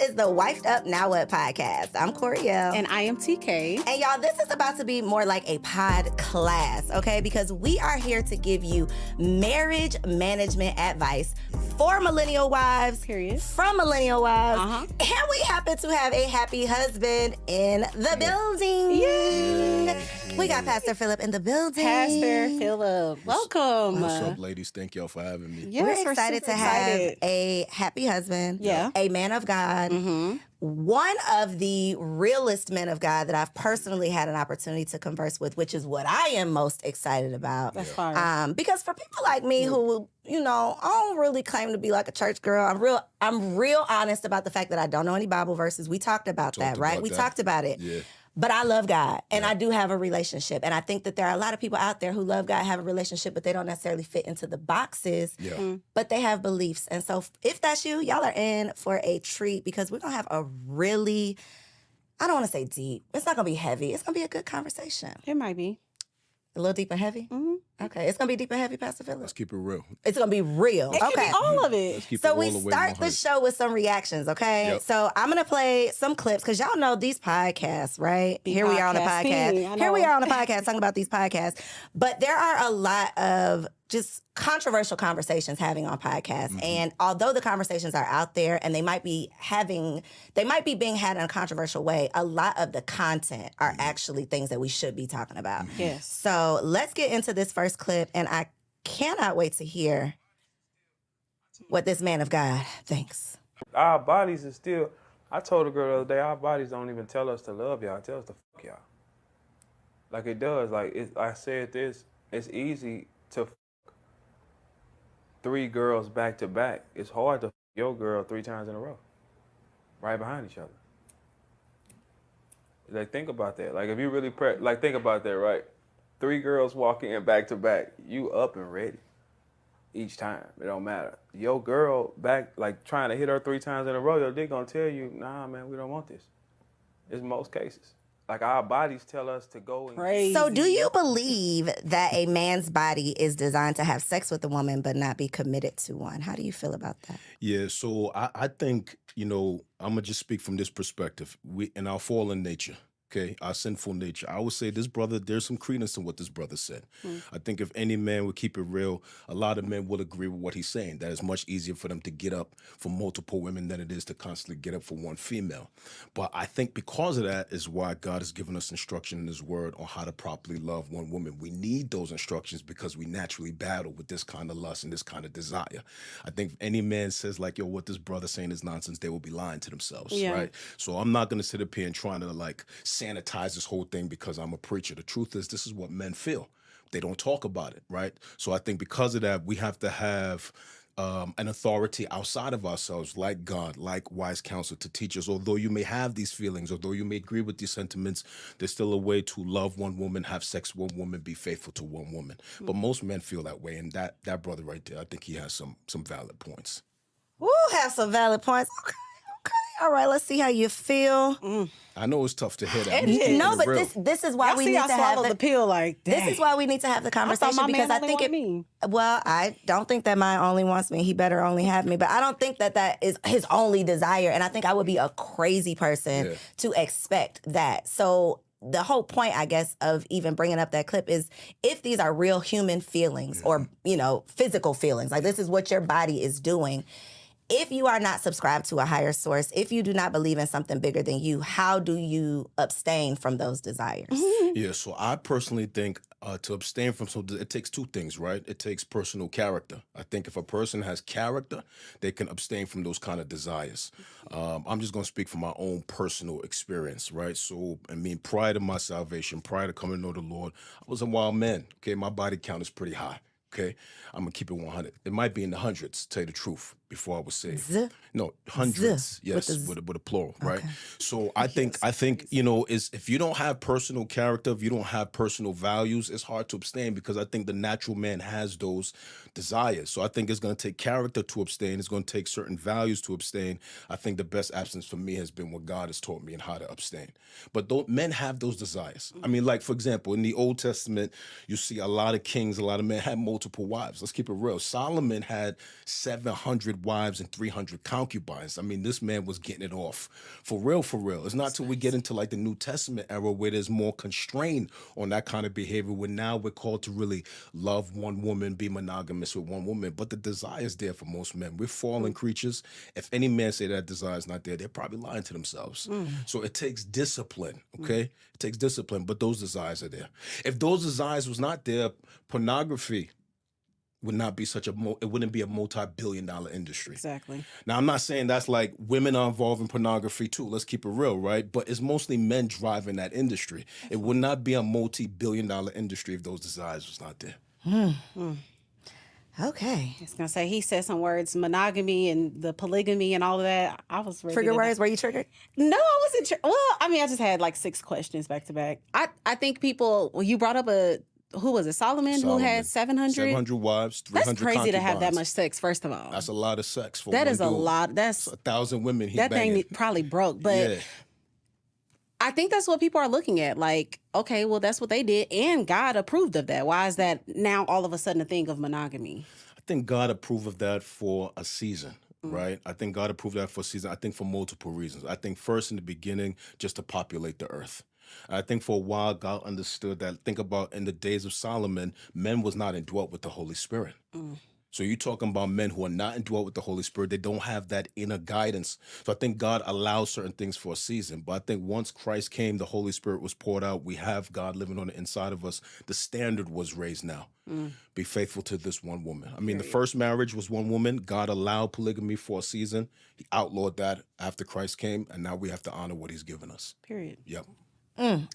is the Wifed Up Now What podcast. I'm Coriel. And I am TK. And y'all, this is about to be more like a pod class, okay? Because we are here to give you marriage management advice for millennial wives. Period. From millennial wives. Uh-huh. And we happen to have a happy husband in the building. Yay! We got Pastor Philip in the building. Pastor Philip, welcome. What's up, ladies? Thank y'all for having me. Yes, We're excited super to have excited. a happy husband, Yeah. a man of God, one of the realest men of God that I've personally had an opportunity to converse with, which is what I am most excited about. That's fine. Because for people like me who, you know, I don't really claim to be like a church girl. I'm real honest about the fact that I don't know any Bible verses. We talked about that, right? We talked about it. Yeah. But I love God, and I do have a relationship. And I think that there are a lot of people out there who love God, have a relationship, but they don't necessarily fit into the boxes, but they have beliefs. And so if that's you, y'all are in for a treat because we're going to have a really, I don't want to say deep. It's not going to be heavy. It's going to be a good conversation. It might be. A little deep and heavy? Mm-hmm. Okay. It's going to be deep and heavy, Pastor Philip? Let's keep it real. It's going to be real. It Okay. can be all of it. Let's keep So it we all the way start the 100. show with some reactions, okay? Yep. So I'm gonna play some clips because y'all know these podcasts, right? Here we are on the podcasting, podcast. I Here we know. are on the podcast talking about these podcasts. But there are a lot of just controversial conversations having on podcasts. And although the conversations are out there and they might be being had in a controversial way, a lot of the content are actually things that we should be talking about. Yes. So let's get into this first clip, and I cannot wait to hear what this man of God thinks. Our bodies is still, I told a girl the other day, our bodies don't even tell us to love y'all, it tells us to fuck y'all. Like it does, I said this, it's easy to fuck 3 girls back to back. It's hard to fuck your girl 3 times in a row, right behind each other. Like think about that, like if you really, think about that, right? 3 girls walking in back to back, you up and ready each time. It don't matter. Your girl back, like trying to hit her 3 times in a row, your dick gonna tell you, nah, man, we don't want this. It's most cases. Like our bodies tell us to go and Crazy. So do you believe that a man's body is designed to have sex with a woman but not be committed to one? How do you feel about that? Yeah, so I think, I'm going to just speak from this perspective. We in our fallen nature, okay, our sinful nature, I would say this brother, there's some credence in what this brother said. I think if any man would keep it real, a lot of men will agree with what he's saying. That it's much easier for them to get up for multiple women than it is to constantly get up for one female. But I think because of that is why God has given us instruction in his word on how to properly love one woman. We need those instructions because we naturally battle with this kind of lust and this kind of desire. I think if any man says like, yo, what this brother saying is nonsense, they will be lying to themselves, right? So I'm not going to sit up here and trying to like sanitize this whole thing because I'm a preacher. The truth is, this is what men feel. They don't talk about it, right? So I think because of that, we have to have an authority outside of ourselves, like God, like wise counsel, to teach us. Although you may have these feelings, although you may agree with these sentiments, there's still a way to love one woman, have sex with one woman, be faithful to one woman. But most men feel that way, and that brother right there, I think he has some valid points. Woo, have some valid points. Okay. All right, let's see how you feel. I know it's tough to hear that. It is. No, but Real. this is why Y'all we see need I to have swallowed the pill like, dang. This is why we need to have the conversation my because man I only think want me. Well, I don't think that mine only wants me. He better only have me. But I don't think that is his only desire. And I think I would be a crazy person to expect that. So the whole point, I guess, of even bringing up that clip is if these are real human feelings or, physical feelings, like this is what your body is doing. If you are not subscribed to a higher source, if you do not believe in something bigger than you, how do you abstain from those desires? Yeah, so I personally think to abstain from something, it takes 2 things, right? It takes personal character. I think if a person has character, they can abstain from those kind of desires. I'm just going to speak from my own personal experience, right? So, prior to my salvation, prior to coming to know the Lord, I was a wild man, okay? My body count is pretty high. Okay, I'm gonna keep it 100. It might be in the hundreds, to tell you the truth, before I was saved. No, hundreds. Yes, with a plural, right? So I think is if you don't have personal character, if you don't have personal values, it's hard to abstain because I think the natural man has those desires. So I think it's gonna take character to abstain. It's gonna take certain values to abstain. I think the best absence for me has been what God has taught me and how to abstain. But men have those desires. Like for example, in the Old Testament, you see a lot of kings, a lot of men had multiple wives. Let's keep it real. Solomon had 700 300 wives and 300 concubines. I mean, this man was getting it off. For real, for real. It's not till we get into like the New Testament era where there's more constraint on that kind of behavior, where now we're called to really love one woman, be monogamous with one woman. But the desire is there for most men. We're fallen creatures. If any man say that desire is not there, they're probably lying to themselves. So it takes discipline, okay? It takes discipline, but those desires are there. If those desires was not there, pornography would not be it wouldn't be a multi-billion-dollar industry. Exactly. Now, I'm not saying that's like women are involved in pornography too. Let's keep it real, right? But it's mostly men driving that industry. It would not be a multi-billion-dollar industry if those desires was not there. Okay. I was going to say, he said some words, monogamy and the polygamy and all of that. I was ready Trigger to- words, were you triggered? No, I wasn't. Well, I mean, I just had like 6 questions back to back. I think people, well, you brought up who was it, Solomon, who had 700? 700 wives, 300 That's crazy to have that concubines. much sex, first of all. That's a lot of sex for That one is a dude. lot. That's 1,000 women he that banging. thing probably broke. But Yeah. I think that's what people are looking at. Like, okay, well, that's what they did, and God approved of that. Why is that now all of a sudden a thing of monogamy? I think God approved of that for a season, right? I think God approved that for a season. I think for multiple reasons. I think first in the beginning, just to populate the earth. I think for a while, God understood that. Think about in the days of Solomon, men was not indwelt with the Holy Spirit. So you're talking about men who are not indwelt with the Holy Spirit. They don't have that inner guidance. So I think God allows certain things for a season. But I think once Christ came, the Holy Spirit was poured out. We have God living on the inside of us. The standard was raised now. Be faithful to this one woman. I mean, the first marriage was one woman. God allowed polygamy for a season. He outlawed that after Christ came. And now we have to honor what he's given us. Period. Yep.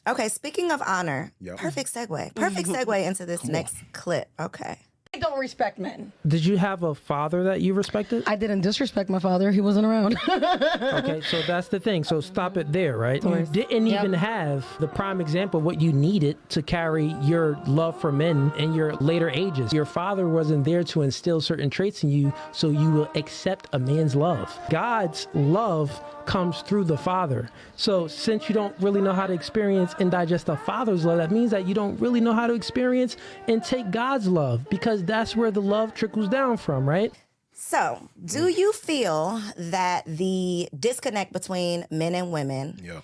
Okay, speaking of honor, Yep. perfect segue. Perfect segue into this next clip. Okay. I don't respect men. Did you have a father that you respected? I didn't disrespect my father. He wasn't around. Okay, so that's the thing. So stop it there, right? You didn't even have the prime example of what you needed to carry your love for men in your later ages. Your father wasn't there to instill certain traits in you so you will accept a man's love. God's love comes through the father. So since you don't really know how to experience and digest a father's love, that means that you don't really know how to experience and take God's love, because that's where the love trickles down from, right? So, do you feel that the disconnect between men and women Yeah.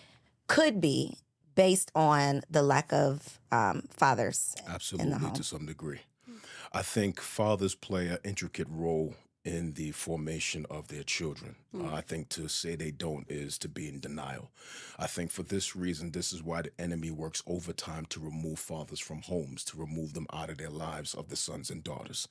could be based on the lack of fathers in the Absolutely, home? to some degree. I think fathers play an intricate role in the formation of their children. I think to say they don't is to be in denial. I think for this reason, this is why the enemy works overtime to remove fathers from homes, to remove them out of their lives of the sons and daughters.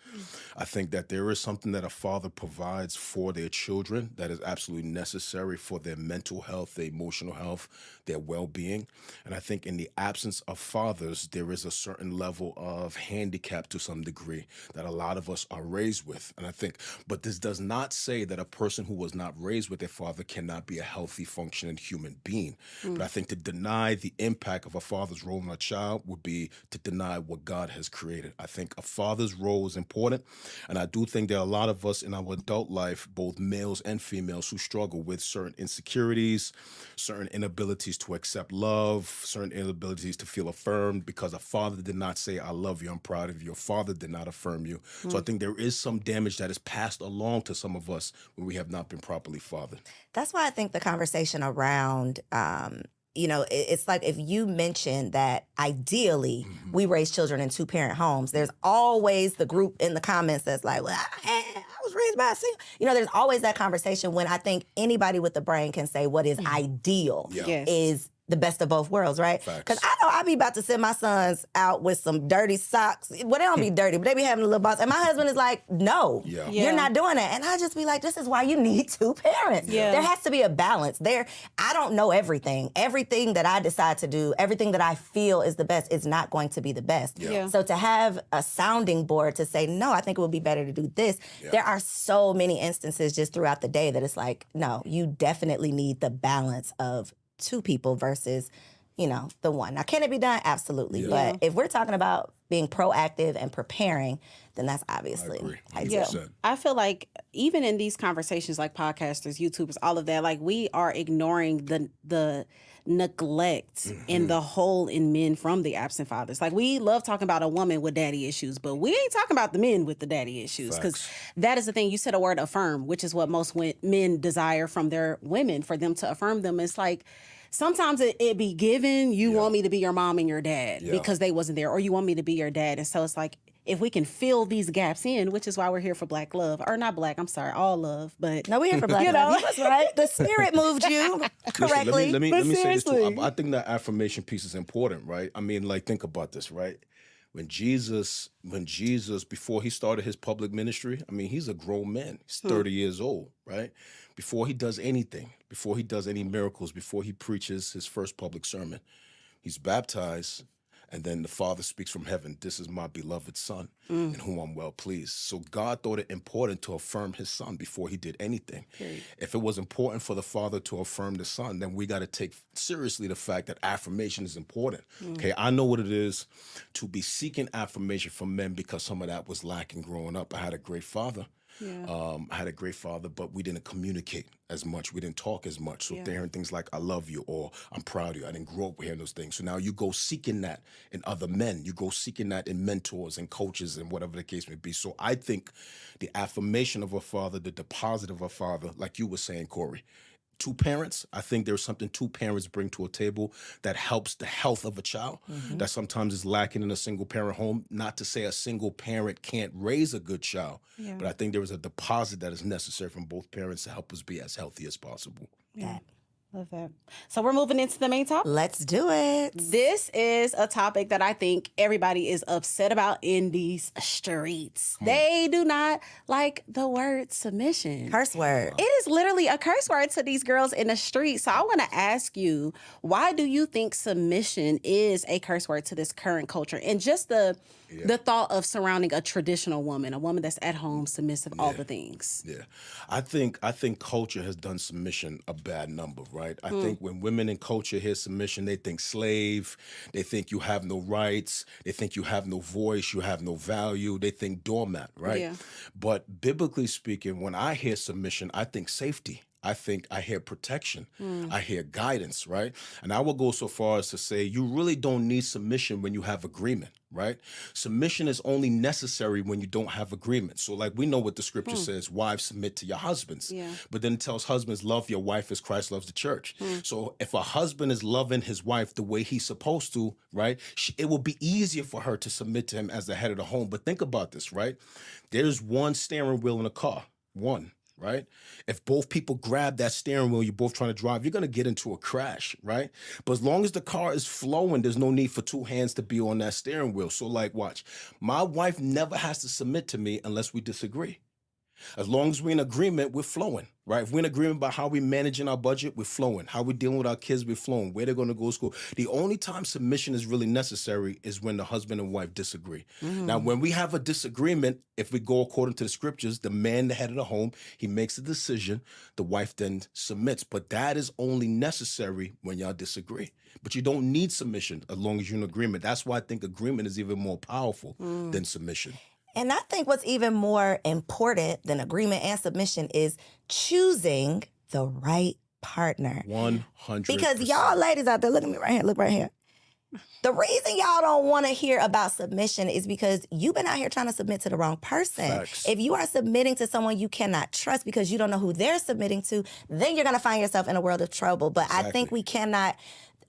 I think that there is something that a father provides for their children that is absolutely necessary for their mental health, their emotional health, their well-being. And I think in the absence of fathers, there is a certain level of handicap to some degree that a lot of us are raised with. And I think, but this does not say that a person who was not raised with their father cannot be a healthy, functioning human being. But I think to deny the impact of a father's role in a child would be to deny what God has created. I think a father's role is important. And I do think there are a lot of us in our adult life, both males and females, who struggle with certain insecurities, certain inabilities to accept love, certain inabilities to feel affirmed because a father did not say, I love you, I'm proud of you. Your father did not affirm you. So I think there is some damage that is passed along to some of us when we have not been properly fathered. That's why I think the conversation around, it's like if you mention that ideally we raise children in 2-parent homes, there's always the group in the comments that's like, well, I was raised by a single. There's always that conversation when I think anybody with the brain can say what is ideal Yes. is the best of both worlds, right? Facts. Because I know I be about to send my sons out with some dirty socks. Well, they don't be dirty, but they be having a little box. And my husband is like, no, Yeah. you're not doing that. And I just be like, this is why you need 2 parents. Yeah. There has to be a balance. I don't know everything. Everything that I decide to do, everything that I feel is the best is not going to be the best. Yeah. So to have a sounding board to say, no, I think it would be better to do this. There are so many instances just throughout the day that it's like, no, you definitely need the balance of 2 people versus the one. Now, can it be done? Absolutely. But if we're talking about being proactive and preparing, then that's obviously ideal. I feel like even in these conversations, like podcasters, YouTubers, all of that, like we are ignoring the neglect and the hole in men from the absent fathers. Like we love talking about a woman with daddy issues, but we ain't talking about the men with the daddy issues, because that is the thing. You said a word, affirm, which is what most men desire from their women, for them to affirm them. It's like, sometimes it be given, you want me to be your mom and your dad because they wasn't there, or you want me to be your dad. And so it's like, if we can fill these gaps in, which is why we're here for Black love, or not Black, I'm sorry, all love. But no, we're here for Black love. That's right. The spirit moved you correctly. Listen, let me say this too. I think that affirmation piece is important, right? I mean, like, think about this, right? When Jesus, before he started his public ministry, I mean, he's a grown man. He's 30 years old, right? Before he does anything, before he does any miracles, before he preaches his first public sermon, he's baptized, and then the Father speaks from heaven, "This is my beloved Son, in whom I'm well pleased." So God thought it important to affirm his Son before he did anything. If it was important for the Father to affirm the Son, then we got to take seriously the fact that affirmation is important. Okay, I know what it is to be seeking affirmation from men, because some of that was lacking growing up. I had a great father. I had a great father, but we didn't communicate as much. We didn't talk as much. So they're hearing things like, "I love you," or "I'm proud of you." I didn't grow up hearing those things. So now you go seeking that in other men. You go seeking that in mentors and coaches and whatever the case may be. So I think the affirmation of a father, the deposit of a father, like you were saying, Corey, two parents, I think there's something two parents bring to a table that helps the health of a child that sometimes is lacking in a single parent home. Not to say a single parent can't raise a good child, but I think there is a deposit that is necessary from both parents to help us be as healthy as possible. Love that. So we're moving into the main topic. Let's do it. This is a topic that I think everybody is upset about in these streets. They do not like the word submission. Curse word. It is literally a curse word to these girls in the street. So I want to ask you, why do you think submission is a curse word to this current culture? And just the thought of surrounding a traditional woman, a woman that's at home, submissive, all the things. I think culture has done submission a bad number, right? I think when women in culture hear submission, they think slave, they think you have no rights, they think you have no voice, you have no value, they think doormat, right? But biblically speaking, when I hear submission, I think safety. I hear protection. I hear guidance, right? And I will go so far as to say you really don't need submission when you have agreement, right? Submission is only necessary when you don't have agreement. So like we know what the scripture says, wives submit to your husbands. But then it tells husbands, love your wife as Christ loves the church. So if a husband is loving his wife the way he's supposed to, right, it will be easier for her to submit to him as the head of the home. But think about this, right? There's one steering wheel in a car, one. Right? If both people grab that steering wheel, you're both trying to drive, you're going to get into a crash, right? But as long as the car is flowing, there's no need for two hands to be on that steering wheel. So like, watch, my wife never has to submit to me unless we disagree. As long as we're in agreement, we're flowing, right? If we're in agreement about how we're managing our budget, we're flowing. How we're dealing with our kids, we're flowing. Where they're going to go to school. The only time submission is really necessary is when the husband and wife disagree. Now, when we have a disagreement, if we go according to the scriptures, the man, the head of the home, he makes a decision. The wife then submits. But that is only necessary when y'all disagree. But you don't need submission as long as you're in agreement. That's why I think agreement is even more powerful than submission. And I think what's even more important than agreement and submission is choosing the right partner. 100%. Because y'all ladies out there, look at me right here, look right here. The reason y'all don't want to hear about submission is because you've been out here trying to submit to the wrong person. Facts. If you are submitting to someone you cannot trust because you don't know who they're submitting to, then you're going to find yourself in a world of trouble. But I think we cannot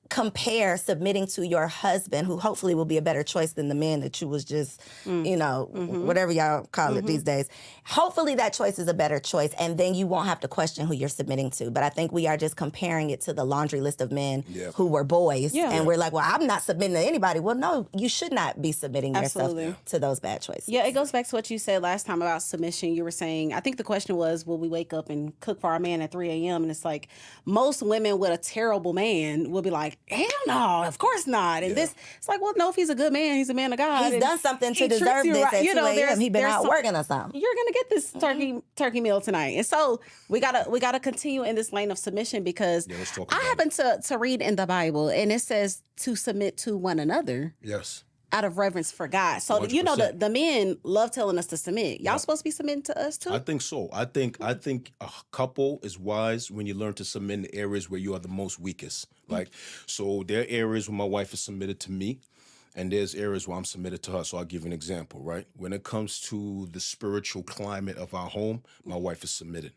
compare submitting to your husband, who hopefully will be a better choice than the man that you was just, whatever y'all call it these days. Hopefully that choice is a better choice, and then you won't have to question who you're submitting to. But I think we are just comparing it to the laundry list of men who were boys, and we're like, well, I'm not submitting to anybody. Well, no, you should not be submitting yourself to those bad choices. Yeah, it goes back to what you said last time about submission. You were saying, I think the question was, will we wake up and cook for our man at 3 a.m.? And it's like, most women with a terrible man will be like, like, hell no, of course not. And this, it's like, well, no, if he's a good man, he's a man of God. He's done something to deserve this at 2 a.m. He been out working or something. You're gonna get this turkey meal tonight. And so we gotta continue in this lane of submission, because I happen to read in the Bible, and it says to submit to one another. Yes. Out of reverence for God. So 100%. you know the men love telling us to submit. Y'all supposed to be submitting to us too? I think so. I think a couple is wise when you learn to submit in the areas where you are the most weakest. Like, so there are areas where my wife is submitted to me, and there's areas where I'm submitted to her. So I'll give you an example, right? When it comes to the spiritual climate of our home, my wife is submitted.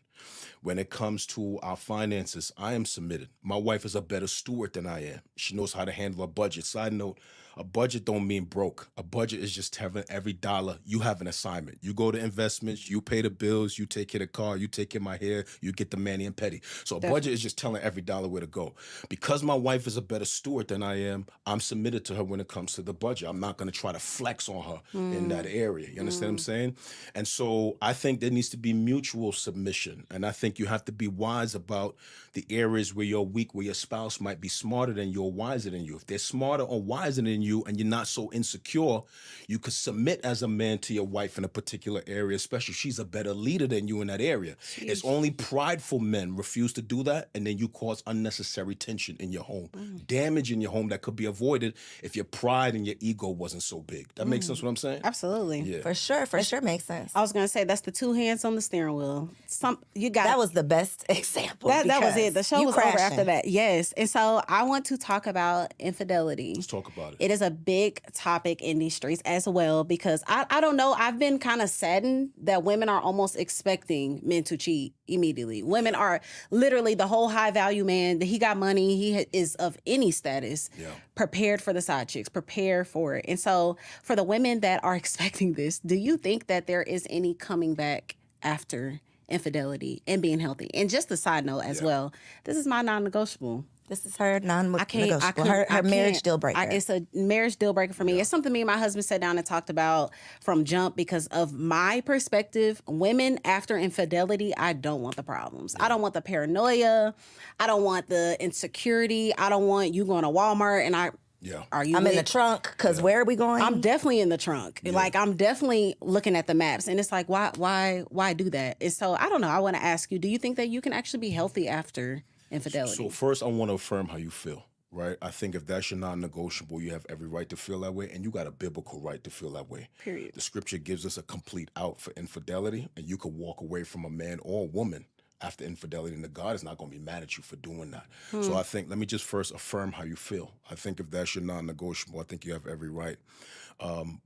When it comes to our finances, I am submitted. My wife is a better steward than I am. She knows how to handle a budget. Side note, a budget don't mean broke. A budget is just having every dollar. You have an assignment. You go to investments, you pay the bills, you take care of the car, you take care of my hair, you get the mani and petty. So a budget is just telling every dollar where to go. Because my wife is a better steward than I am, I'm submitted to her when it comes to the budget. I'm not going to try to flex on her in that area. You understand what I'm saying? And so I think there needs to be mutual submission. And I think you have to be wise about the areas where you're weak, where your spouse might be smarter than you or wiser than you. If they're smarter or wiser than you and you're not so insecure, you could submit as a man to your wife in a particular area, especially if she's a better leader than you in that area. Jeez. It's only prideful men refuse to do that, and then you cause unnecessary tension in your home, damage in your home that could be avoided if your pride and your ego wasn't so big. That makes sense what I'm saying? Absolutely. Yeah. For sure makes sense. I was gonna say that's the two hands on the steering wheel. That was the best example. That was it. The show was crashing. over after that. Yes. And so I want to talk about infidelity. Let's talk about it. It is a big topic in these streets as well, because I don't know. I've been kind of saddened that women are almost expecting men to cheat immediately. Women are literally the whole high value man. He got money. He is of any status. Prepared for the side chicks. Prepare for it. And so for the women that are expecting this, do you think that there is any coming back after infidelity and being healthy? And just a side note as well, this is my non-negotiable. This is her non-negotiable. Her marriage deal breaker. It's a marriage deal breaker for me. It's something me and my husband sat down and talked about from jump, because of my perspective, women after infidelity, I don't want the problems. I don't want the paranoia. I don't want the insecurity. I don't want you going to Walmart and I'm in the trunk, because where are we going? I'm definitely in the trunk. Like, I'm definitely looking at the maps. And it's like, why do that? And so, I don't know. I want to ask you, do you think that you can actually be healthy after infidelity? So first, I want to affirm how you feel, right? I think if that's your non-negotiable, you have every right to feel that way, and you got a biblical right to feel that way. Period. The scripture gives us a complete out for infidelity, and you could walk away from a man or a woman after infidelity, and God is not going to be mad at you for doing that. So I think, let me just first affirm how you feel. I think if that's your non-negotiable, I think you have every right.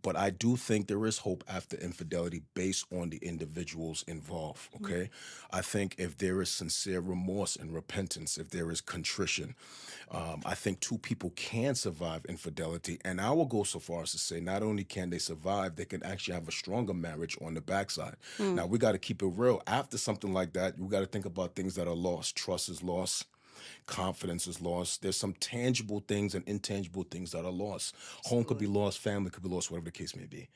But I do think there is hope after infidelity based on the individuals involved, okay? I think if there is sincere remorse and repentance, if there is contrition, I think two people can survive infidelity. And I will go so far as to say not only can they survive, they can actually have a stronger marriage on the backside. Now, we got to keep it real. After something like that, we got to think about things that are lost. Trust is lost. Confidence is lost. There's some tangible things and intangible things that are lost. Home could be lost, family could be lost, whatever the case may be.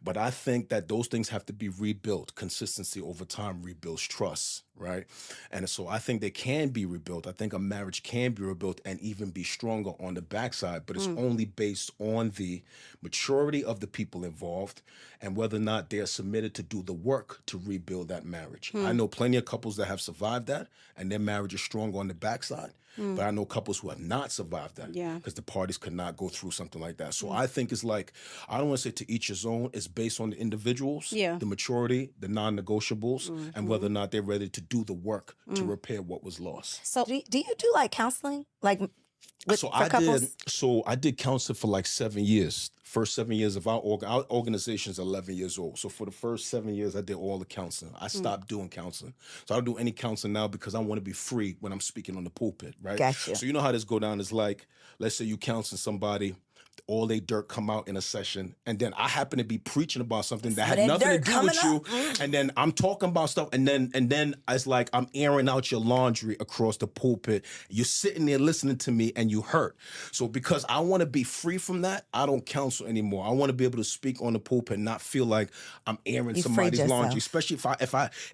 But I think that those things have to be rebuilt. Consistency over time rebuilds trust, right? And so I think they can be rebuilt. I think a marriage can be rebuilt and even be stronger on the backside, but it's only based on the maturity of the people involved and whether or not they are submitted to do the work to rebuild that marriage. I know plenty of couples that have survived that and their marriage is strong on the backside. But I know couples who have not survived that because the parties could not go through something like that. So I think it's like, I don't want to say to each his own. It's based on the individuals, the maturity, the non-negotiables, and whether or not they're ready to do the work to repair what was lost. So do you do like counseling? Like I did counseling for like 7 years. First 7 years of our organization is 11 years old. So for the first 7 years, I did all the counseling. I stopped doing counseling. So I don't do any counseling now because I want to be free when I'm speaking on the pulpit, right? Gotcha. So you know how this go down is like, let's say you counseling somebody, all they dirt come out in a session, and then I happen to be preaching about something that had nothing to do with you, and then I'm talking about stuff, and then it's like I'm airing out your laundry across the pulpit. You're sitting there listening to me, and you hurt. So because I want to be free from that, I don't counsel anymore. I want to be able to speak on the pulpit and not feel like I'm airing somebody's laundry, especially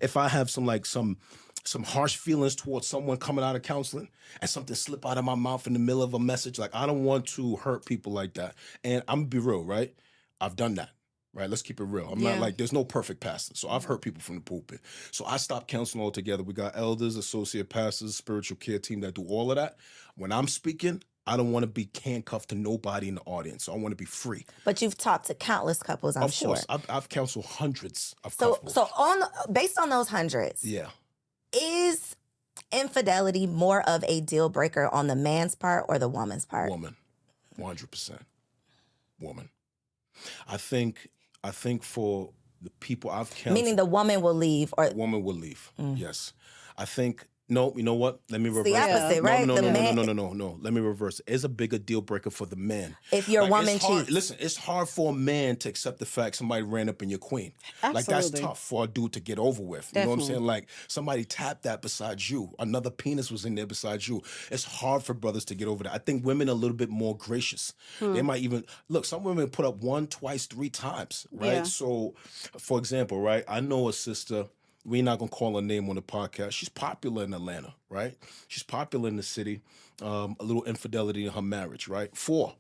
if I have some some harsh feelings towards someone coming out of counseling and something slip out of my mouth in the middle of a message. Like, I don't want to hurt people like that. And I'm gonna be real, right? I've done that. Right, let's keep it real. I'm not like, there's no perfect pastor. So I've hurt people from the pulpit. So I stopped counseling altogether. We got elders, associate pastors, spiritual care team that do all of that. When I'm speaking, I don't want to be handcuffed to nobody in the audience. So I want to be free. But you've talked to countless couples, I'm sure. Of course, I've counseled hundreds of So, couples. so based on those hundreds, is infidelity more of a deal breaker on the man's part or the woman's part? Woman, 100%. Woman. I think for the people I've counseled, Meaning the woman will leave, or woman will leave. Yes, I think. No, you know what? Let me reverse. the opposite, right? No, The no, man, no. Let me reverse. It's a bigger deal breaker for the man. if your woman it's hard, cheats. listen, it's hard for a man to accept the fact somebody ran up in your queen. Like, that's Absolutely. tough for a dude to get over with. You know what I'm saying? Like, somebody tapped that besides you. Another penis was in there besides you. It's hard for brothers to get over that. I think women are a little bit more gracious. They might even look. Some women put up 1, twice, 3 times. Right. Yeah. So, for example, right, I know a sister. We're not gonna call her name on the podcast. She's popular in Atlanta, right? She's popular in the city. A little infidelity in her marriage, right? 4.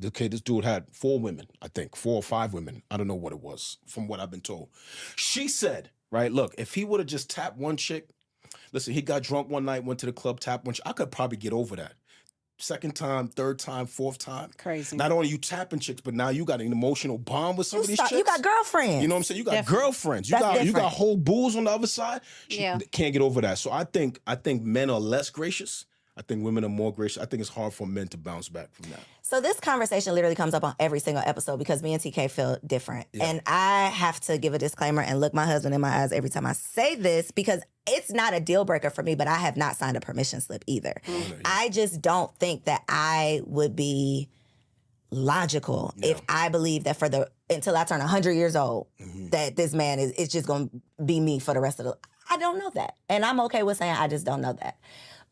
Okay, this dude had 4 women, I think, 4 or 5 women. I don't know what it was, from what I've been told. She said, right, look, if he would have just tapped one chick, listen, he got drunk one night, went to the club, tapped one chick, I could probably get over that. 2nd time, 3rd time, 4th time. Crazy. Not only you tapping chicks, but now you got an emotional bond with some of these chicks. You got girlfriends. You know what I'm saying? You got Definitely. girlfriends. That's You different. got whole bulls on the other side. She Yeah. can't get over that. So I think men are less gracious. I think women are more gracious. I think it's hard for men to bounce back from that. So this conversation literally comes up on every single episode because me and TK feel different. Yeah. And I have to give a disclaimer and look my husband in my eyes every time I say this because it's not a deal breaker for me, but I have not signed a permission slip either. I just don't think that I would be logical if I believe that until I turn 100 years old, that this man is just going to be me for the rest of the. I don't know that. And I'm okay with saying I just don't know that.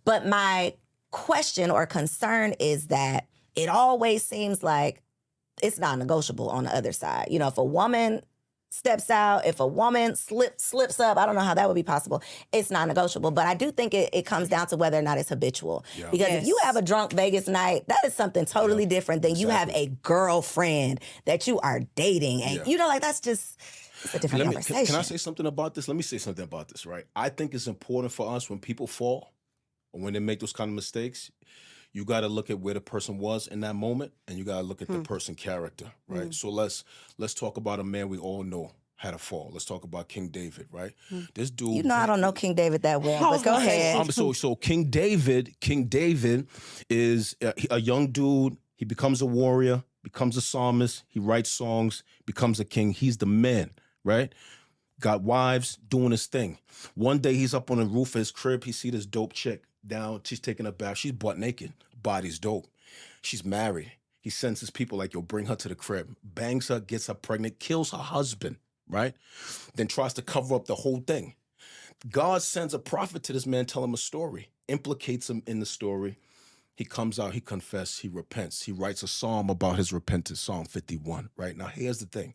But my question or concern is that it always seems like it's non-negotiable on the other side. You know, if a woman steps out, if a woman slips up, I don't know how that would be possible. It's non-negotiable. But I do think it comes down to whether or not it's habitual. Yeah. Because if you have a drunk Vegas night, that is something totally different than you have a girlfriend that you are dating. And you know, like that's just it's a different conversation. Can I say something about this? Let me say something about this, right? I think it's important for us when people fall or when they make those kind of mistakes, you got to look at where the person was in that moment, and you got to look at the person's character, right? So let's talk about a man we all know had a fall. Let's talk about King David, right? This dude. You know, I don't know King David that well, but go ahead. So King David is a young dude. He becomes a warrior, becomes a psalmist. He writes songs, becomes a king. He's the man, right? Got wives, doing his thing. One day he's up on the roof of his crib. He see this dope chick down. She's taking a bath. She's butt naked. Body's dope. She's married. He sends his people like, yo, bring her to the crib. Bangs her, gets her pregnant, kills her husband, right? Then tries to cover up the whole thing. God sends a prophet to this man, tell him a story, implicates him in the story. He comes out, he confesses, he repents. He writes a psalm about his repentance, Psalm 51, right? Now, here's the thing.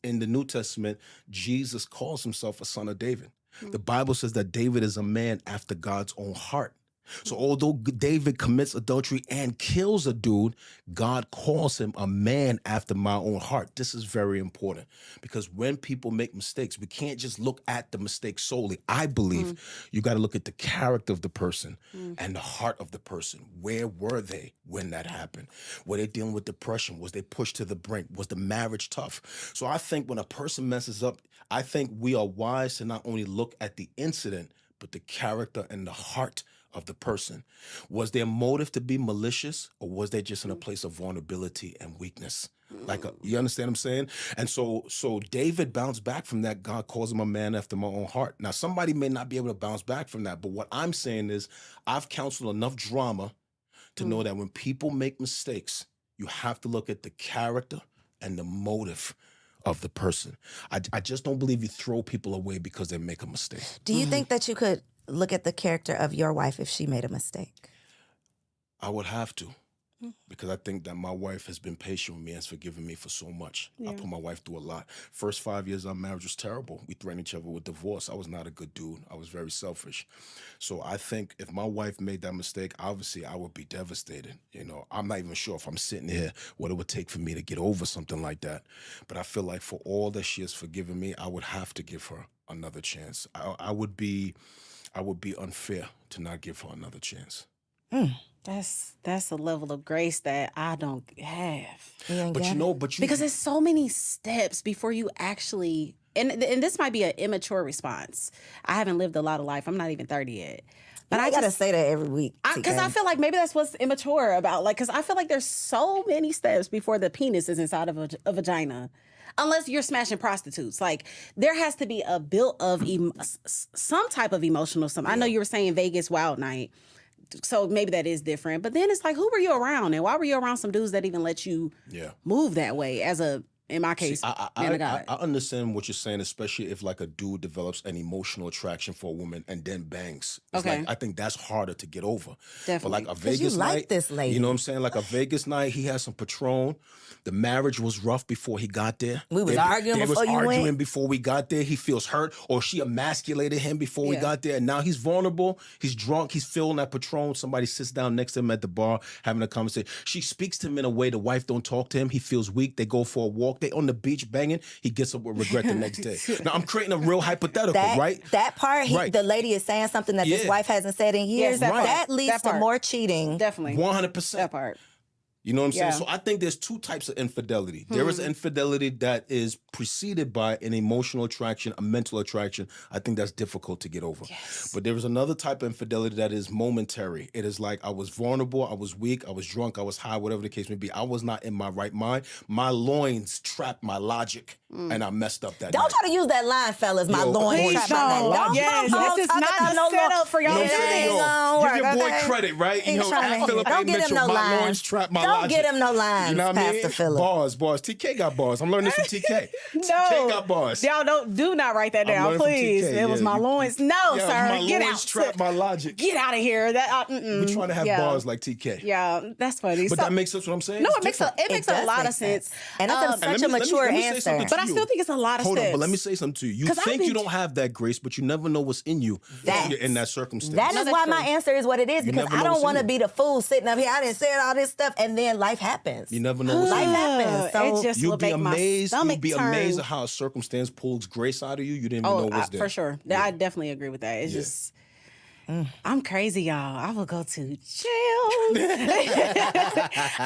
In the New Testament, Jesus calls himself a son of David. The Bible says that David is a man after God's own heart. So although David commits adultery and kills a dude, God calls him a man after my own heart. This is very important because when people make mistakes, we can't just look at the mistake solely. I believe you got to look at the character of the person and the heart of the person. Where were they when that happened? Were they dealing with depression? Was they pushed to the brink? Was the marriage tough? So I think when a person messes up, I think we are wise to not only look at the incident, but the character and the heart of the person. Was their motive to be malicious, or was they just in a place of vulnerability and weakness? You understand what I'm saying? And so David bounced back from that. God calls him a man after my own heart. Now, somebody may not be able to bounce back from that, but what I'm saying is I've counseled enough drama to know that when people make mistakes, you have to look at the character and the motive of the person. I just don't believe you throw people away because they make a mistake. Do you think that you could look at the character of your wife if she made a mistake? I would have to. because I think that my wife has been patient with me and has forgiven me for so much. I put my wife through a lot. First 5 years of our marriage was terrible. We threatened each other with divorce. I was not a good dude. I was very selfish. So I think if my wife made that mistake, obviously I would be devastated. You know, I'm not even sure if I'm sitting here what it would take for me to get over something like that. But I feel like for all that she has forgiven me, I would have to give her another chance. I would be unfair to not give her another chance. That's a level of grace that I don't have. Because there's so many steps before you actually, and this might be an immature response. I haven't lived a lot of life. I'm not even 30 yet. But I gotta say that every week. Because I feel like maybe that's what's immature about. Like, because I feel like there's so many steps before the penis is inside of a vagina. Unless you're smashing prostitutes. Like, there has to be a build of some type of emotional something. I know you were saying Vegas Wild Night. So maybe that is different. But then it's like, who were you around? And why were you around some dudes that even let you move that way as a, in my case, man of God? I understand what you're saying, especially if like a dude develops an emotional attraction for a woman and then bangs. It's like, I think that's harder to get over. Definitely. But like a Vegas night, this lady. You know what I'm saying? Like a Vegas night, he had some Patron. The marriage was rough before he got there. We was arguing before you went. Before we got there. He feels hurt, or she emasculated him before we got there. And now he's vulnerable. He's drunk. He's feeling that Patron. Somebody sits down next to him at the bar having a conversation. She speaks to him in a way the wife don't talk to him. He feels weak. They go for a walk. They on the beach banging. He gets up with regret the next day. Now I'm creating a real hypothetical, right? That part, the lady is saying something that this wife hasn't said in years. That leads to more cheating. Definitely. 100%. That part. You know what I'm saying? So I think there's two types of infidelity. There is infidelity that is preceded by an emotional attraction, a mental attraction. I think that's difficult to get over. Yes. But there is another type of infidelity that is momentary. It is like I was vulnerable, I was weak, I was drunk, I was high, whatever the case may be. I was not in my right mind. My loins trapped my logic, and I messed up that Don't night. try to use that line, fellas. My loins trapped my logic. Yes, this is not the setup for y'all. Give your boy credit, right? You know, Don't get him no my lines. loins trapped my Don't get him no lines, you know what I mean? Pastor Phillip. Bars. TK got bars. I'm learning this from TK. TK got bars. Y'all do not write that down, please. It was my loins. No, sir. My Get loins out. trapped my logic. Get out of here. We're trying to have bars like TK. Yeah, that's funny. But that makes sense what I'm saying? No, it makes a lot of sense. And that's such a mature answer. But I still think it's a lot of Hold steps. on, but let me say something to you. You think you don't have that grace, but you never know what's in you in that circumstance. That is why my answer is what it is, because I don't want to be the fool sitting up here. I didn't say all this stuff, and then life happens. You never know what's in you. Life happens. So it just you'll will be make my amazed. You'll stomach be turn. amazed at how a circumstance pulls grace out of you. You didn't even know what's there. For sure. Yeah. I definitely agree with that. It's just, I'm crazy, y'all. I will go to jail.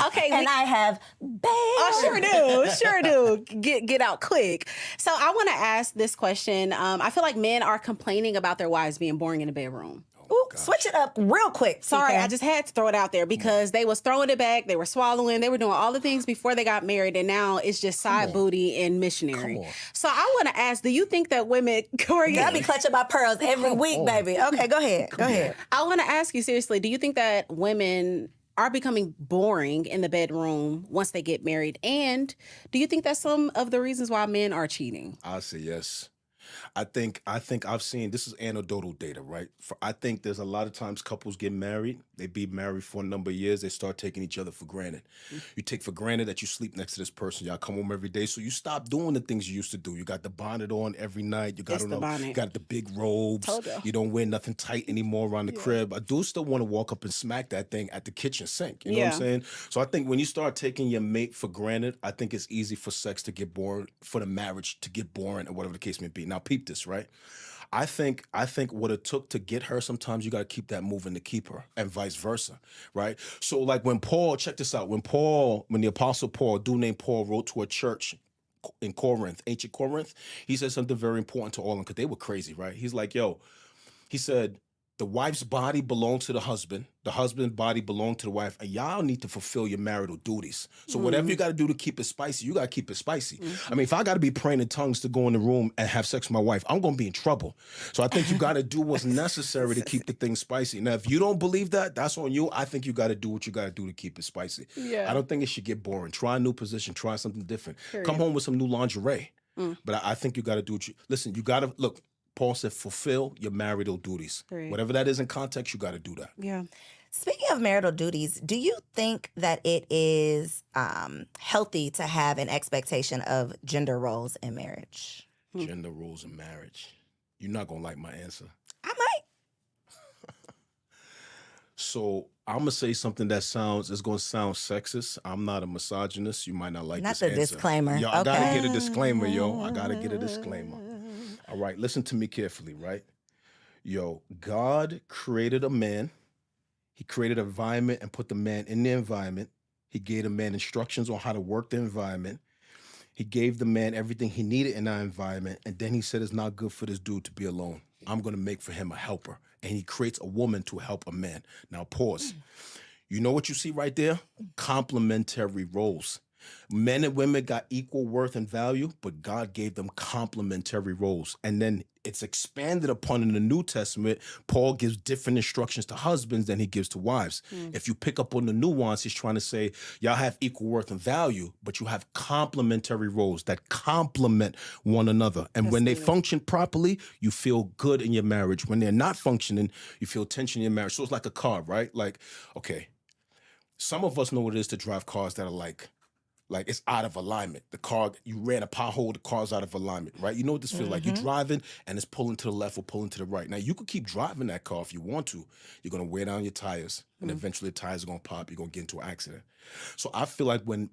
Okay, and I have bail. I sure do. Get out quick. So I want to ask this question. I feel like men are complaining about their wives being boring in the bedroom. Ooh, switch it up real quick. Sorry, TK. I just had to throw it out there because they was throwing it back, they were swallowing, they were doing all the things before they got married, and now it's just side booty and missionary. So I want to ask, do you think that women, Corey, I be clutching my pearls every week, baby. Okay, go ahead. Go ahead. I want to ask you seriously, do you think that women are becoming boring in the bedroom once they get married? And do you think that's some of the reasons why men are cheating? I'll say yes. I think I've seen, this is anecdotal data, right? I think there's a lot of times couples get married, they be married for a number of years, they start taking each other for granted. You take for granted that you sleep next to this person, y'all come home every day, so you stop doing the things you used to do. You got the bonnet on every night, you got the big robes, you don't wear nothing tight anymore around the crib. I do still want to walk up and smack that thing at the kitchen sink, you know what I'm saying? So I think when you start taking your mate for granted, I think it's easy for sex to get boring, for the marriage to get boring, or whatever the case may be. Now peep this, right? I think what it took to get her, sometimes you got to keep that moving to keep her, and vice versa, right? So like when Paul, check this out, when the Apostle Paul, a dude named Paul, wrote to a church in Corinth, ancient Corinth, he said something very important to all of them because they were crazy, right? He's like, he said, the wife's body belongs to the husband's body belongs to the wife, and y'all need to fulfill your marital duties. So whatever you got to do to keep it spicy, you got to keep it spicy. I mean, if I got to be praying in tongues to go in the room and have sex with my wife, I'm going to be in trouble. So I think you got to do what's necessary to keep the thing spicy. Now, if you don't believe that, that's on you. I think you got to do what you got to do to keep it spicy. I don't think it should get boring. Try a new position. Try something different. Come home with some new lingerie. But I think you got to do listen, you got to, look, Paul said, fulfill your marital duties. Whatever that is in context, you got to do that. Yeah. Speaking of marital duties, do you think that it is healthy to have an expectation of gender roles in marriage? Gender roles in marriage. You're not going to like my answer. I might. So I'm going to say something is going to sound sexist. I'm not a misogynist. You might not like Not this the answer. disclaimer. Yo, I got to Okay. get a disclaimer, yo. I got to get a disclaimer. All right, listen to me carefully, right? Yo, God created a man. He created an environment and put the man in the environment. He gave the man instructions on how to work the environment. He gave the man everything he needed in that environment. And then he said, it's not good for this dude to be alone. I'm going to make for him a helper. And he creates a woman to help a man. Now, pause. You know what you see right there? Complementary roles. Men and women got equal worth and value, but God gave them complementary roles. And then it's expanded upon in the New Testament. Paul gives different instructions to husbands than he gives to wives. If you pick up on the nuance, he's trying to say, y'all have equal worth and value, but you have complementary roles that complement one another. And when they function properly, you feel good in your marriage. When they're not functioning, you feel tension in your marriage. So it's like a car, right? Like, okay, some of us know what it is to drive cars that are like it's out of alignment. The car, you ran a pothole, the car's out of alignment, right? You know what this feels like. You're driving and it's pulling to the left or pulling to the right. Now, you could keep driving that car if you want to. You're going to wear down your tires and eventually the tires are going to pop. You're going to get into an accident. So I feel like when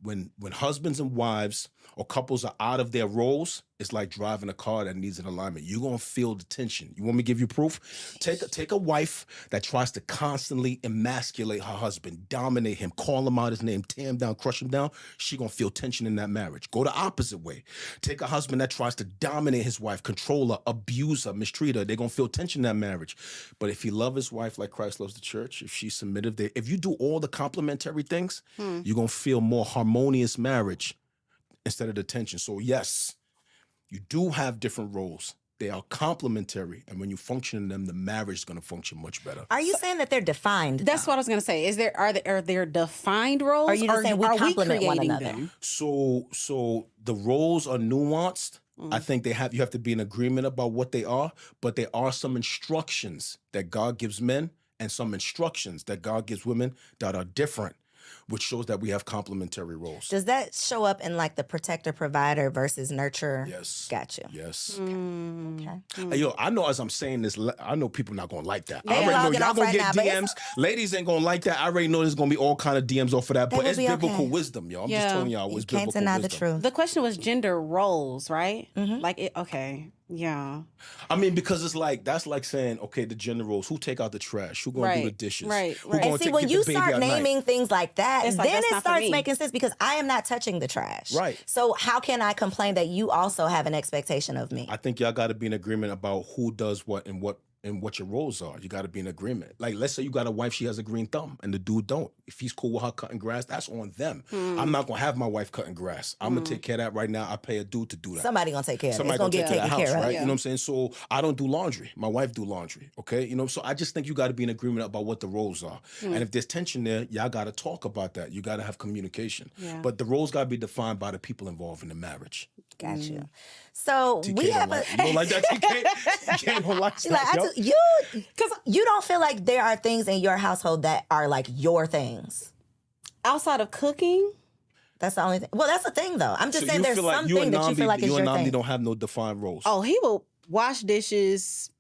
husbands and wives or couples are out of their roles, it's like driving a car that needs an alignment. You're going to feel the tension. You want me to give you proof? Take a wife that tries to constantly emasculate her husband, dominate him, call him out his name, tear him down, crush him down. She going to feel tension in that marriage. Go the opposite way. Take a husband that tries to dominate his wife, control her, abuse her, mistreat her. They're going to feel tension in that marriage. But if he loves his wife like Christ loves the church, if she's submissive, if you do all the complementary things, you're going to feel more harmonious marriage instead of the tension. So yes, you do have different roles. They are complementary, and when you function in them, the marriage is going to function much better. Are you saying that they're defined? That's what I was going to say. Are there defined roles? Or are you just saying we complement one creating another? them? So the roles are nuanced. I think you have to be in agreement about what they are, but there are some instructions that God gives men and some instructions that God gives women that are different, which shows that we have complementary roles. Does that show up in like the protector provider versus nurture? Yes. Got you. Yes. Okay. Hey, yo, I know as I'm saying this, I know people not gonna like that. They I already know logging y'all off gonna right get now, but DMs. Ladies ain't gonna like that. I already know there's gonna be all kind of DMs off of that, but will it's be biblical okay. wisdom, yo. I'm just Yeah. telling y'all, You it's can't biblical deny the wisdom. truth. The question was gender roles, right? Mm-hmm. Like, okay, yeah. I mean, because it's like that's like saying, okay, the gender roles. Who take out the trash? Who gonna do the Right, dishes? right, Who right. gonna And see, take when get you the baby start at night? naming things like that, It's like, then that's it not for starts me. making sense because I am not touching the trash. Right. So how can I complain that you also have an expectation of me? I think y'all got to be in agreement about who does what and what your roles are. You got to be in agreement. Like, let's say you got a wife, she has a green thumb, and the dude don't. If he's cool with her cutting grass, that's on them. I'm not gonna have my wife cutting grass. I'm gonna take care of that right now. I pay a dude to do that. Somebody gonna take care of it. Somebody It's gonna gonna get take care of taken the house, care of. right? Yeah. You know what I'm saying? So I don't do laundry. My wife do laundry. Okay, you know. So I just think you got to be in agreement about what the roles are. And if there's tension there, y'all got to talk about that. You got to have communication. Yeah. But the roles got to be defined by the people involved in the marriage. Got you. So TK we don't have like, a. you don't like that, TK? TK don't like She that, like, yo. because you don't feel like there are things in your household that are like your things. Outside of cooking, That's the only thing. Well, that's the thing though. I'm just So saying you there's feel like something that you feel like is you your and Namdi thing. don't have no defined roles. oh, he will wash dishes.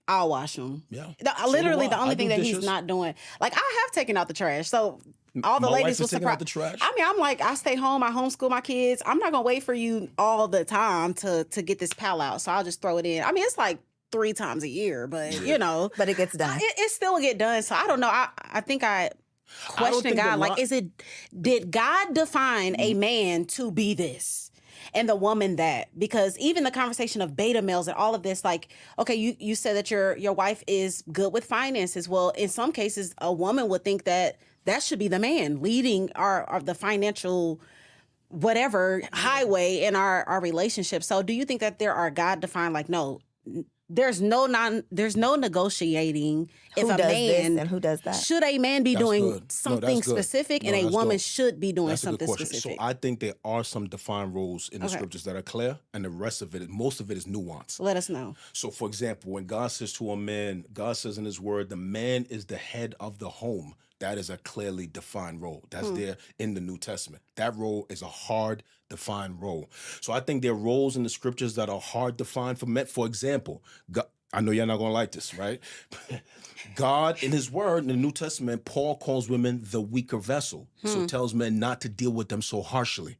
I'll wash them. Yeah. Literally, So do the I. only I thing do that he's dishes. not doing. Like, I have taken out the trash. So all the My wife ladies is will taking out surprise. the trash? I mean, I'm like, I stay home. I homeschool my kids. I'm not gonna wait for you all the time to get this pal out. So I'll just throw it in. I mean, it's like 3 times a year, but you know, But it gets done. it still get done. So I don't know. I think I question think God. a Like, lot- did God define a man to be this? And the woman that, because even the conversation of beta males and all of this, like, okay, you said that your wife is good with finances. Well, in some cases, a woman would think that should be the man leading our the financial whatever highway in our relationship. So do you think that there are God defined, like, no, there's no negotiating if Who a does man this and who does that? should a man be That's doing good. No, something that's good. specific No, and a that's woman good. should be doing That's a good something question. specific. So I think there are some defined roles in the Okay. scriptures that are clear, and the rest of it, most of it is nuance. Let us know. So, for example, when God says to a man, God says in his word, the man is the head of the home. That is a clearly defined role. That's there in the New Testament. That role is a hard defined role. So I think there are roles in the scriptures that are hard defined for men. For example, God, I know you're not going to like this, right? God, in his word, in the New Testament, Paul calls women the weaker vessel. So tells men not to deal with them so harshly.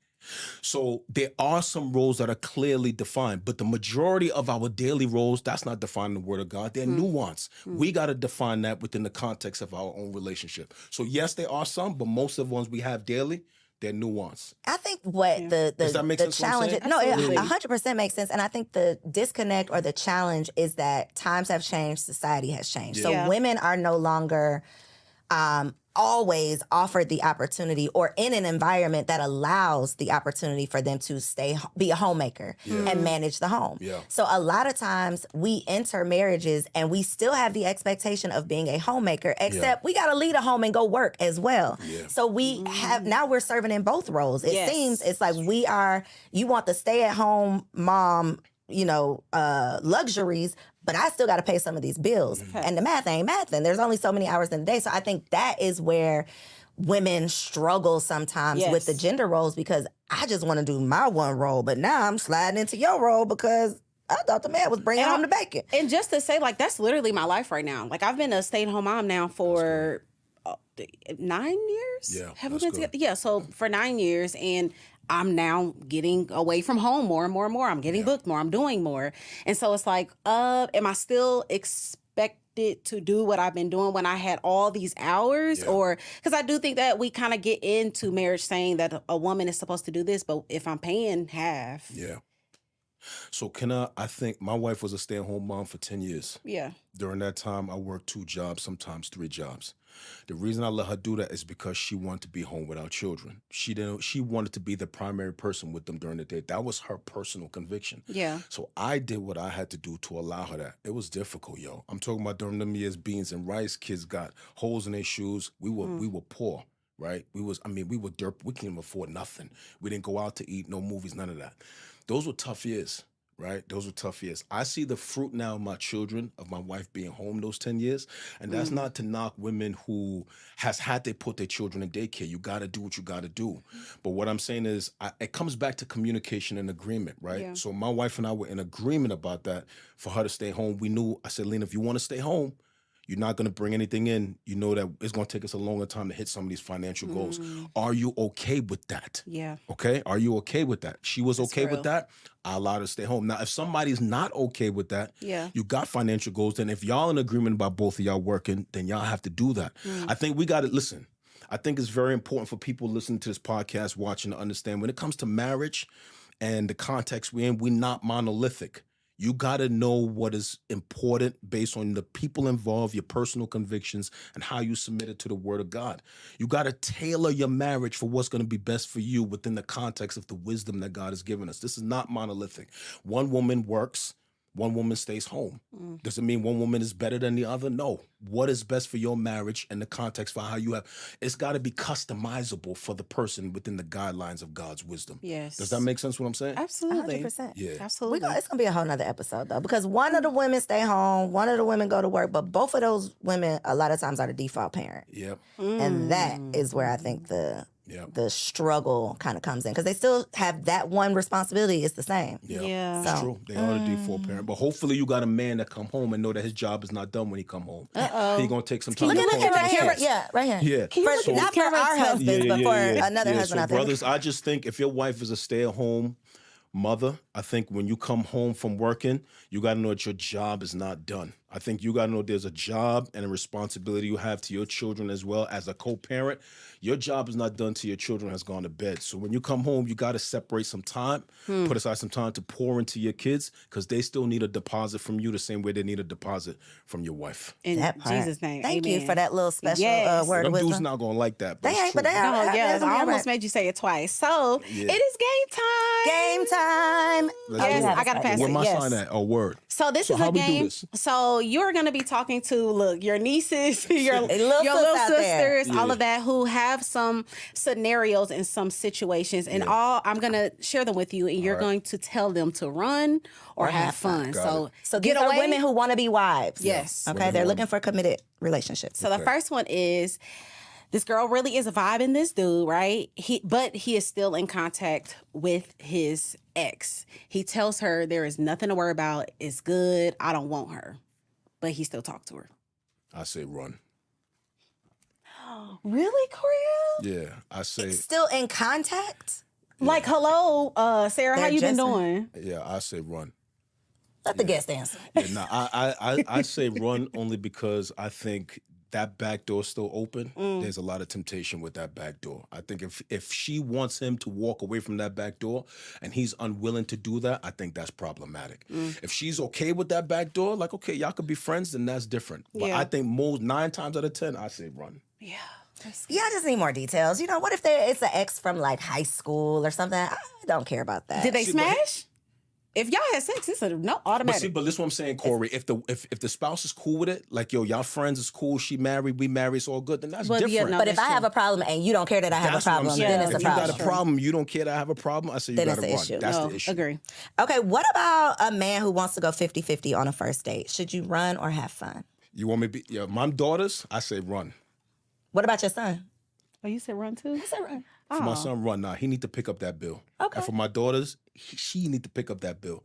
So there are some roles that are clearly defined, but the majority of our daily roles, that's not defined in the Word of God. They're nuanced. We got to define that within the context of our own relationship. So yes, there are some, but most of the ones we have daily, they're nuanced. I think what Does that make the sense what I'm challenge saying? no, it Absolutely. 100% makes sense. And I think the disconnect or the challenge is that times have changed, society has changed. So Yeah. women are no longer always offered the opportunity or in an environment that allows the opportunity for them to be a homemaker and manage the home. Yeah. So a lot of times we enter marriages and we still have the expectation of being a homemaker, except we got to leave a home and go work as well. Yeah. So we have, now we're serving in both roles. It Yes. seems it's like you want the stay at home mom, luxuries, but I still got to pay some of these bills. And the math ain't mathing. There's only so many hours in the day. So I think that is where women struggle sometimes with the Yes. gender roles, because I just want to do my one role, but now I'm sliding into your role because I thought the man was bringing home the bacon. And just to say, like, that's literally my life right now. Like, I've been a stay-at-home mom now for 9 years. Yeah, Have we that's been good. together? Yeah, so for 9 years, and I'm now getting away from home more and more and more. I'm getting booked more. I'm doing more. And so it's like, am I still expected to do what I've been doing when I had all these hours? Yeah. Or, because I do think that we kind of get into marriage saying that a woman is supposed to do this, but if I'm paying half. Yeah. So I think my wife was a stay-at-home mom for 10 years. Yeah. During that time, I worked 2 jobs, sometimes 3 jobs. The reason I let her do that is because she wanted to be home with our children. She wanted to be the primary person with them during the day. That was her personal conviction. Yeah. So I did what I had to do to allow her that. It was difficult, yo. I'm talking about during them years, beans and rice. Kids got holes in their shoes. We were poor, right? we were dirt. We couldn't even afford nothing. We didn't go out to eat, no movies, none of that. Those were tough years. Right? Those were tough years. I see the fruit now of my children, of my wife being home those 10 years. And that's not to knock women who has had to put their children in daycare. You got to do what you got to do. But what I'm saying is it comes back to communication and agreement, right? Yeah. So my wife and I were in agreement about that for her to stay home. I said, Lena, if you want to stay home, you're not going to bring anything in. You know that it's going to take us a longer time to hit some of these financial goals. Are you okay with that? Yeah. Okay? Are you okay with that? She was That's okay real. with that. I allowed her to stay home. Now, if somebody's not okay with that, Yeah. you got financial goals, then if y'all in agreement about both of y'all working, then y'all have to do that. I think we got to listen. I think it's very important for people listening to this podcast, watching, to understand when it comes to marriage and the context we're in, we're not monolithic. You got to know what is important based on the people involved, your personal convictions, and how you submit it to the Word of God. You got to tailor your marriage for what's going to be best for you within the context of the wisdom that God has given us. This is not monolithic. One woman works, one woman stays home. Does it mean one woman is better than the other? No. What is best for your marriage and the context for how you have, it's got to be customizable for the person within the guidelines of God's wisdom. Yes. Does that make sense what I'm saying? Absolutely. 100%. Yeah. Absolutely. It's gonna be a whole nother episode though, because one of the women stay home, one of the women go to work, but both of those women a lot of times are the default parent, Yep. and that is where I think the Yep. the struggle kind of comes in, because they still have that one responsibility. It's the same. Yeah. It's true. They are the default parent. But hopefully you got a man that come home and know that his job is not done when he come home. He gonna take some time Look to at talk it to right the here. kids. Yeah, right here. Yeah. For, not for our husbands, but for another husband so out there. brothers, I just think if your wife is a stay-at-home mother, I think when you come home from working, you got to know that your job is not done. I think you got to know there's a job and a responsibility you have to your children as well as a co-parent. Your job is not done till your children has gone to bed. So when you come home, you got to separate some time, put aside some time to pour into your kids because they still need a deposit from you the same way they need a deposit from your wife. In That part. Jesus' name, Thank amen. you for that little special Yes. word Them of dudes wisdom. not going to like that, but They it's ain't, but true. they Oh, are. yes, I almost right. made you say it twice. So Yeah. it is game time. Game time. Let's Yes, do it. I gotta pass Where it. my Yes. sign at? Oh, word. So this is how a we do game. this? So you're going to be talking to, look, your nieces, your little little sis out there. sisters, all of that, who have some scenarios and some situations, and all I'm going to share them with you, and you're going to tell them to run or have fun. Got So it. So get these are away. women who want to be wives. Yes. Okay, Women they're who looking for committed relationships. So the first one is, this girl really is vibing this dude, right? But he is still in contact with his ex. He tells her there is nothing to worry about. It's good. I don't want her. But he still talks to her. I say run. Really, Coriel? Yeah, I say, Still in contact? Like, hello, Sarah, how They're you been just- doing? yeah, I say run. Let the guest answer. Yeah, nah, I say run only because I think that back door is still open. There's a lot of temptation with that back door. I think if she wants him to walk away from that back door and he's unwilling to do that, I think that's problematic. If she's okay with that back door, like, okay, y'all could be friends, then that's different. But Yeah. I think most 9 times out of 10, I say run. Yeah. Yeah, I just need more details. You know, what if it's an ex from like high school or something? I don't care about that. Did they See, but- smash? If y'all had sex, it's a no automatic. But this is what I'm saying, Corey. If the spouse is cool with it, like, yo, y'all friends is cool, she married, we married, it's all good, then that's But yeah, different. no, But if that's I have true. a problem and you don't care that I have That's a what I'm problem, saying. then it's If a you problem. got a problem, you don't care that I have a problem, I say you Then got it's to the run. issue. That's no, the issue. agree. Okay, what about a man who wants to go 50-50 on a first date? Should you run or have fun? You want me to be, yeah, my daughters, I say run. What about your son? Oh, you said run too? For my son, run. Nah, he need to pick up that bill. Okay. And for my daughters, she need to pick up that bill.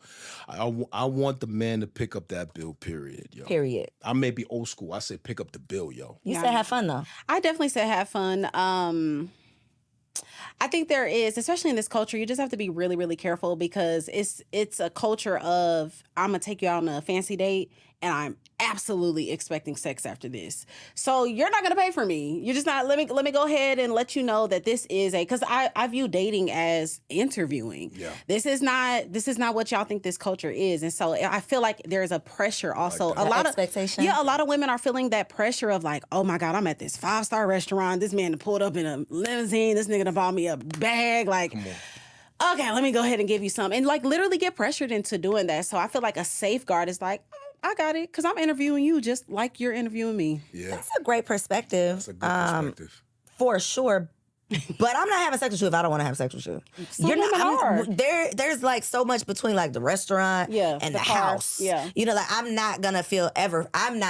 I want the man to pick up that bill, period, yo. Period. I may be old school. I say pick up the bill, yo. You said have fun though. I definitely said have fun. I think there is, especially in this culture, you just have to be really, really careful because it's a culture of I'm gonna take you out on a fancy date and I'm absolutely expecting sex after this. So you're not gonna pay for me. You're just not. Let me go ahead and let you know that this is because I view dating as interviewing. Yeah. This is not what y'all think this culture is, and so I feel like there's a pressure also. that. A lot Expectation? of a lot of women are feeling that pressure of like, oh my God, I'm at this 5-star restaurant. This man pulled up in a limousine. This nigga done bought me a bag. Like, okay, let me go ahead and give you some. And like literally get pressured into doing that. So I feel like a safeguard is like, I got it because I'm interviewing you just like you're interviewing me. Yeah, That's a great perspective. that's a good perspective. For sure. But I'm not having sex with you if I don't want to have sex with you. Some women are. There's like so much between like the restaurant Yeah, and the the car, house. yeah. You know, like I'm not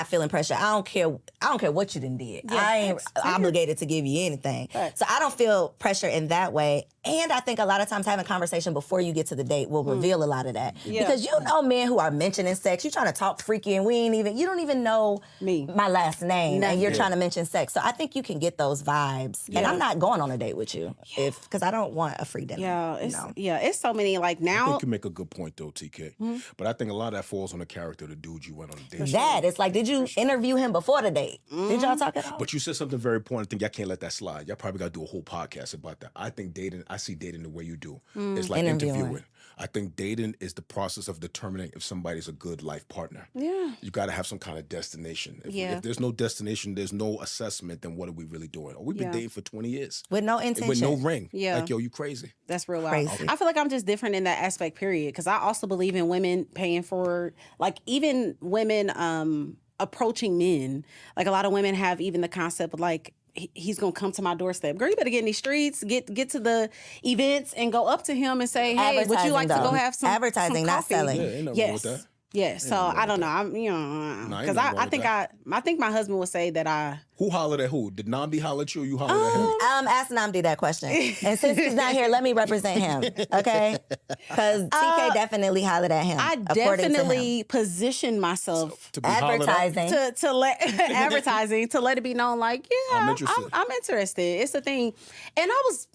feeling pressure. I don't care what you done did. Yeah, I ain't that's fair. obligated to give you anything. Right. So I don't feel pressure in that way. And I think a lot of times having conversation before you get to the date will reveal a lot of that. Yeah. Because you know men who are mentioning sex, you're trying to talk freaky and you don't even know Me. my last name Nothing. and you're trying to mention sex. So I think you can get those vibes. And I'm not going on a date with you because I don't want a free dinner. Yeah, it's so many like I now. think you make a good point though, TK. But I think a lot of that falls on the character of the dude you went on a date with. That it's like, did you interview him before the date? Did y'all talk at all? But you said something very important. I think y'all can't let that slide. Y'all probably got to do a whole podcast about that. I think I see dating the way you do. It's like Interviewing. interviewing. I think dating is the process of determining if somebody's a good life partner. Yeah. You got to have some kind of destination. Yeah. If there's no destination, there's no assessment, then what are we really doing? Oh, we've been Yeah. dating for 20 years. With no intention. With no ring. Yeah. Like, yo, you crazy. That's real wild. Crazy. I feel like I'm just different in that aspect, period. Because I also believe in women paying for, like, even women approaching men. Like, a lot of women have even the concept of, like, he's gonna come to my doorstep. Girl, you better get in these streets, get to the events, and go up to him and say, "Hey, would you like to Advertising, go though. have some Advertising, some not coffee?" selling. Yeah, ain't nothing wrong Yes. with that. Yeah. So I don't know. I'm Nah, ain't because nothing wrong I with think that. I think my husband would say that I. Who hollered at who? Did Namdi holler at you or you hollered at him? Ask Namdi that question. And since he's not here, let me represent him, okay? Because TK definitely hollered at him. I according to him. definitely position myself To be hollered at? Advertising. to let advertising to let it be known, like, yeah, I'm interested. I'm interested. It's a thing, and I was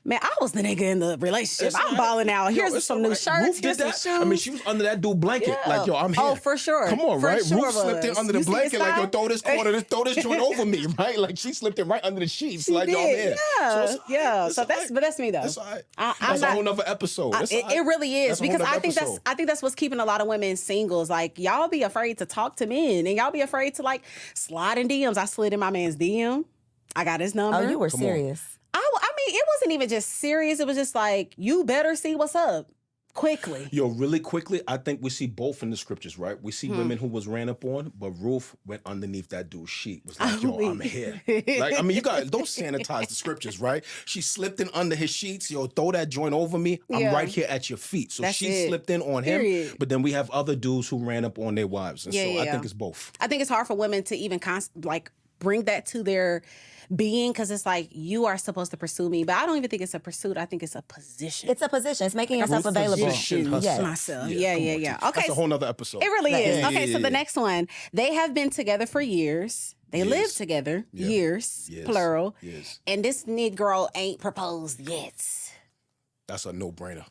Man, I was the nigga in the relationship. I'm balling out. Here's some new shirts. Ruth Here's did some that. shoes. I mean, she was under that dude blanket. Yeah. Like, yo, I'm here. Oh, for sure. Come on, For right? sure Ruth slipped in was. under the You see blanket. his Like, yo, style? throw this joint over me, right? Like, she slipped it right under the sheets. She like, yo, I'm did. here. Yeah, So yeah. it's So all right. that's me though. That's all right. I'm That's a not- whole nother episode. That's all right. It really is, That's a whole because nother I think that's what's keeping a lot of women singles. Like, y'all be afraid to talk to men, and y'all be afraid to like slide in DMs. I slid in my man's DM. I got his number. Oh, you were Come on. serious. I mean, it wasn't even just serious. It was just like, you better see what's up quickly. Yo, really quickly, I think we see both in the scriptures, right? We Hmm. see women who was ran up on, but Ruth went underneath that dude's sheet. Was like, yo, I'm here. Like, I mean, you guys don't sanitize the scriptures, right? She slipped in under his sheets. Yo, throw that joint over me. I'm Yeah. right here at your feet. So That's she it. slipped in on him. Period. But then we have other dudes who ran up on their wives. And Yeah, so yeah, I yeah. think it's both. I think it's hard for women to even bring that to their being, because it's like, you are supposed to pursue me, but I don't even think it's a pursuit. I think it's a position. It's a position. It's making yourself available. Position herself. Yes. myself. come Yeah. on, T. Okay, That's a whole nother episode. it really is. Yeah, Okay, yeah, so yeah. the next one, they have been together for years. They Years. lived together years, Yes. plural. Yes. And this Negro ain't proposed yet. That's a no-brainer.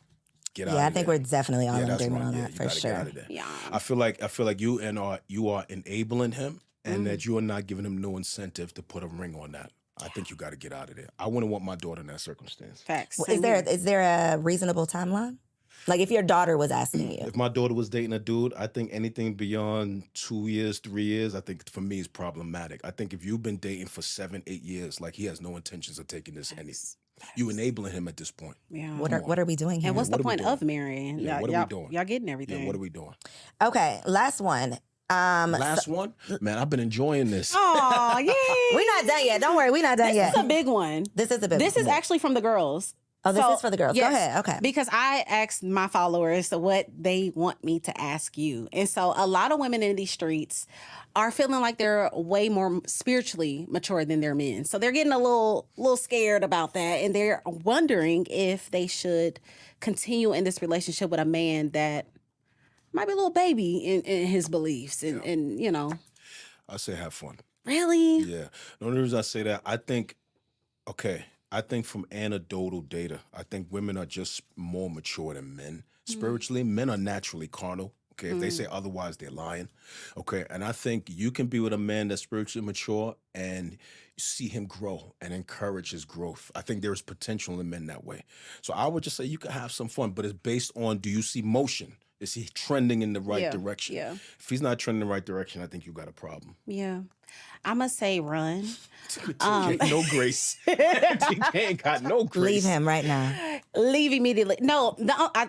Get out Yeah, I of think there. we're definitely all in that's agreement right. on Yeah, that you for gotta sure. Get out of there. Yeah. I feel like you are enabling him, and that you are not giving him no incentive to put a ring on that. I think you got to get out of there. I wouldn't want my daughter in that circumstance. Facts. Well, Same here. is there a reasonable timeline? Like if your daughter was asking you. If my daughter was dating a dude, I think anything beyond 2 years, 3 years, I think for me is problematic. I think if you've been dating for 7, 8 years, like he has no intentions of taking this any. You enabling him at this point. Yeah. What are we doing here? And what's what the are we point doing? of marrying? Yeah, what are we doing? Y'all getting everything. Yeah, what are we doing? Okay, last one. Last one? Man, I've been enjoying this. Oh, yay. We're not done yet. Don't worry, we're not done This yet. is a big one. This is a big This is one. actually from the girls. Oh, this is for the girls. Go ahead. Okay. Because I asked my followers what they want me to ask you. And so a lot of women in these streets are feeling like they're way more spiritually mature than their men. So they're getting a little scared about that. And they're wondering if they should continue in this relationship with a man that might be a little baby in his beliefs. And you know. I say have fun. Really? Yeah. The only reason I say that, I think from anecdotal data, I think women are just more mature than men. Spiritually, men are naturally carnal. Okay, if they say otherwise, they're lying. Okay, and I think you can be with a man that's spiritually mature and see him grow and encourage his growth. I think there is potential in men that way. So I would just say you can have some fun, but it's based on, do you see motion? Is he trending in the right direction? Yeah. If he's not trending in the right direction, I think you got a problem. Yeah. I'm going to say run. TK, no grace. TK ain't got no grace. Leave him right now. Leave immediately. No,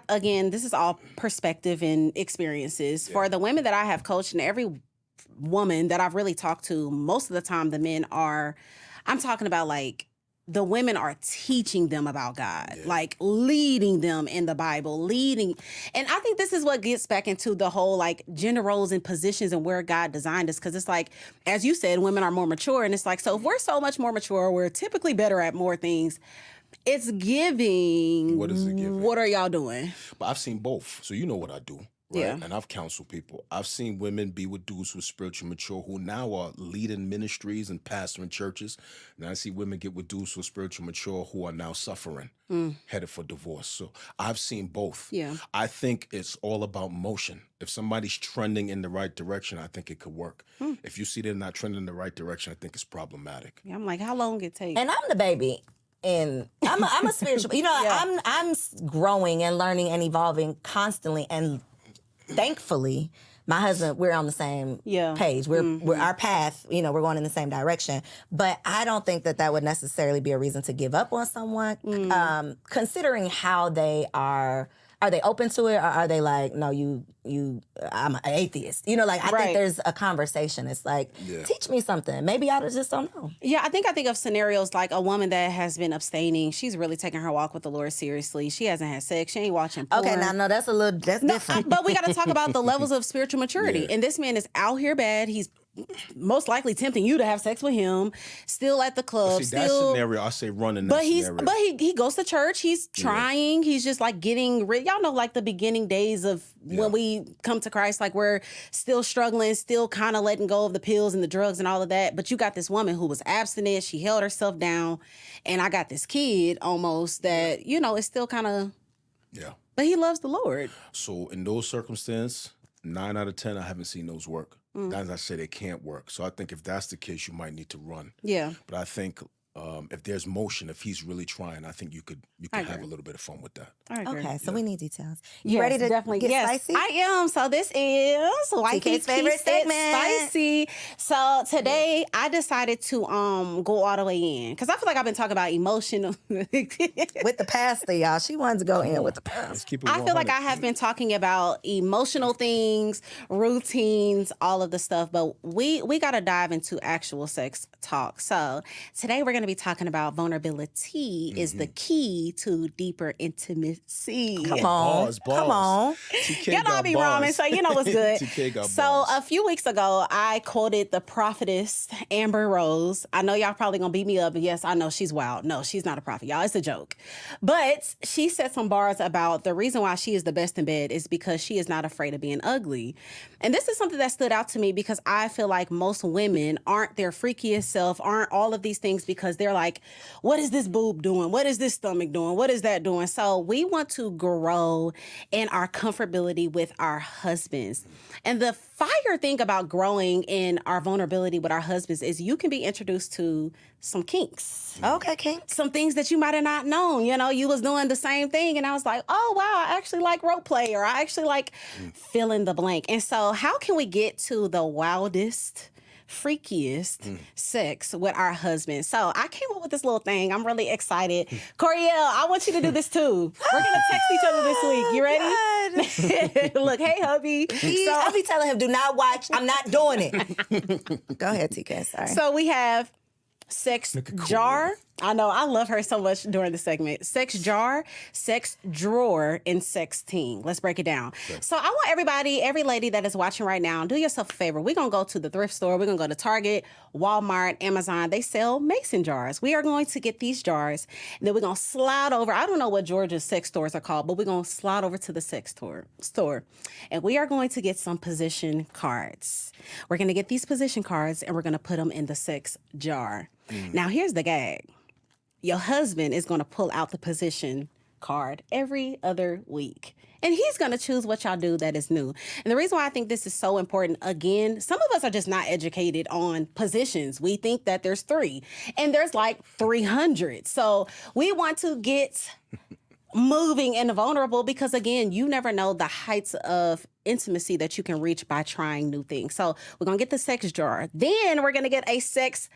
again, this is all perspective and experiences. For the women that I have coached and every woman that I've really talked to, most of the time the men are, I'm talking about like, the women are teaching them about God, like leading them in the Bible, leading. And I think this is what gets back into the whole like gender roles and positions and where God designed us. Cause it's like, as you said, women are more mature. And it's like, so if we're so much more mature, we're typically better at more things. It's giving. What is it giving? What are y'all doing? But I've seen both. So you know what I do. Right? Yeah. And I've counseled people. I've seen women be with dudes who are spiritually mature, who now are leading ministries and pastoring churches. And I see women get with dudes who are spiritually mature, who are now suffering, headed for divorce. So I've seen both. Yeah. I think it's all about motion. If somebody's trending in the right direction, I think it could work. If you see they're not trending in the right direction, I think it's problematic. I'm like, how long it take? And I'm the baby. And I'm a spiritual, I'm growing and learning and evolving constantly. And thankfully, my husband, we're on the same page. We're our path, we're going in the same direction. But I don't think that would necessarily be a reason to give up on someone, considering how they are. Are they open to it, or are they like, no, I'm an atheist? I think there's a conversation. It's like, teach me something. Maybe I just don't know. Yeah, I think of scenarios like a woman that has been abstaining. She's really taking her walk with the Lord seriously. She hasn't had sex. She ain't watching porn. Okay, now, no, that's different. But we got to talk about the levels of spiritual maturity. And this man is out here bad. He's most likely tempting you to have sex with him, still at the club, See, that scenario, I say run in that scenario. But he goes to church. He's trying. He's just like getting rid. Y'all know, like the beginning days of when we come to Christ, like we're still struggling, still kind of letting go of the pills and the drugs and all of that. But you got this woman who was abstinent. She held herself down, and I got this kid almost that is still kind of But he loves the Lord. So in those circumstances, 9 out of 10, I haven't seen those work. As I say, they can't work. So I think if that's the case, you might need to run. Yeah. But I think if there's motion, if he's really trying, I think you could have a little bit of fun with that. I agree. Okay, so we need details. You ready to definitely get spicy? I am. So this is TK's favorite segment. Spicy. So today I decided to go all the way in because I feel like I've been talking about emotional with the pastor, y'all. She wanted to go in with the pastor. Let's keep it I feel like I have been talking about emotional things, routines, all of the stuff, but we got to dive into actual sex talk. So today we're going to be talking about vulnerability is the key to deeper intimacy. Come on. Come on. TK You know I be rhyming, so you know what's good. TK got So bars. a few weeks ago, I quoted the prophetess Amber Rose. I know y'all probably gonna beat me up, but yes, I know she's wild. No, she's not a prophet, y'all. It's a joke. But she said some bars about the reason why she is the best in bed is because she is not afraid of being ugly. And this is something that stood out to me because I feel like most women aren't their freakiest self, aren't all of these things because they're like, what is this boob doing? What is this stomach doing? What is that doing? So we want to grow in our comfortability with our husbands. And the fire thing about growing in our vulnerability with our husbands is you can be introduced to some kinks. Okay, kinks. Some things that you might have not known. You was doing the same thing and I was like, oh, wow, I actually like rope play or I actually like fill in the blank. And so how can we get to the wildest, freakiest sex with our husband? So I came up with this little thing. I'm really excited. Coriel, I want you to do this too. We're going to text each other this week. You ready? Look, hey, hubby. I be telling him, do not watch. I'm not doing it. Go ahead, TK. Sorry. So we have sex jar. I know, I love her so much during the segment. Sex jar, sex drawer, and sexting. Let's break it down. Okay. So I want everybody, every lady that is watching right now, do yourself a favor. We're going to go to the thrift store. We're going to go to Target, Walmart, Amazon. They sell mason jars. We are going to get these jars, and then we're going to slide over. I don't know what Georgia's sex stores are called, but we're going to slide over to the sex store. And we are going to get some position cards. We're going to get these position cards, and we're going to put them in the sex jar. Now, here's the gag. Your husband is going to pull out the position card every other week. And he's going to choose what y'all do that is new. And the reason why I think this is so important, again, some of us are just not educated on positions. We think that there's 3, and there's like 300. So we want to get moving and vulnerable because, again, you never know the heights of intimacy that you can reach by trying new things. So we're going to get the sex jar. Then we're going to get a sex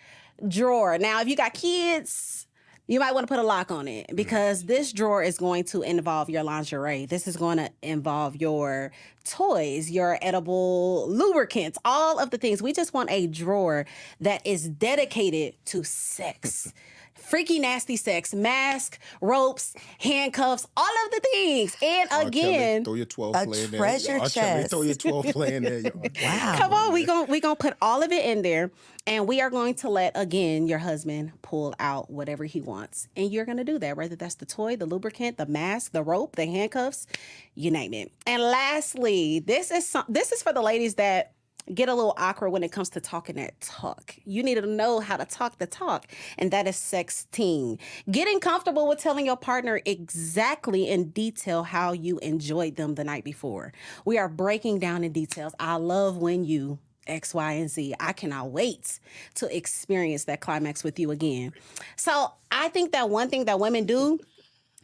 drawer. Now, if you got kids, you might want to put a lock on it because this drawer is going to involve your lingerie. This is going to involve your toys, your edible lubricants, all of the things. We just want a drawer that is dedicated to sex. Freaky, nasty sex, mask, ropes, handcuffs, all of the things. And again, throw your 12 a play in there. treasure chest. Throw your 12 play in there. Wow. Come on, we gonna put all of it in there, and we are going to let, again, your husband pull out whatever he wants. And you're going to do that, whether that's the toy, the lubricant, the mask, the rope, the handcuffs, you name it. And lastly, this is for the ladies that get a little awkward when it comes to talking that talk. You need to know how to talk the talk, and that is sexting. Getting comfortable with telling your partner exactly in detail how you enjoyed them the night before. We are breaking down in details. I love when you X, Y, and Z. I cannot wait to experience that climax with you again. So I think that one thing that women do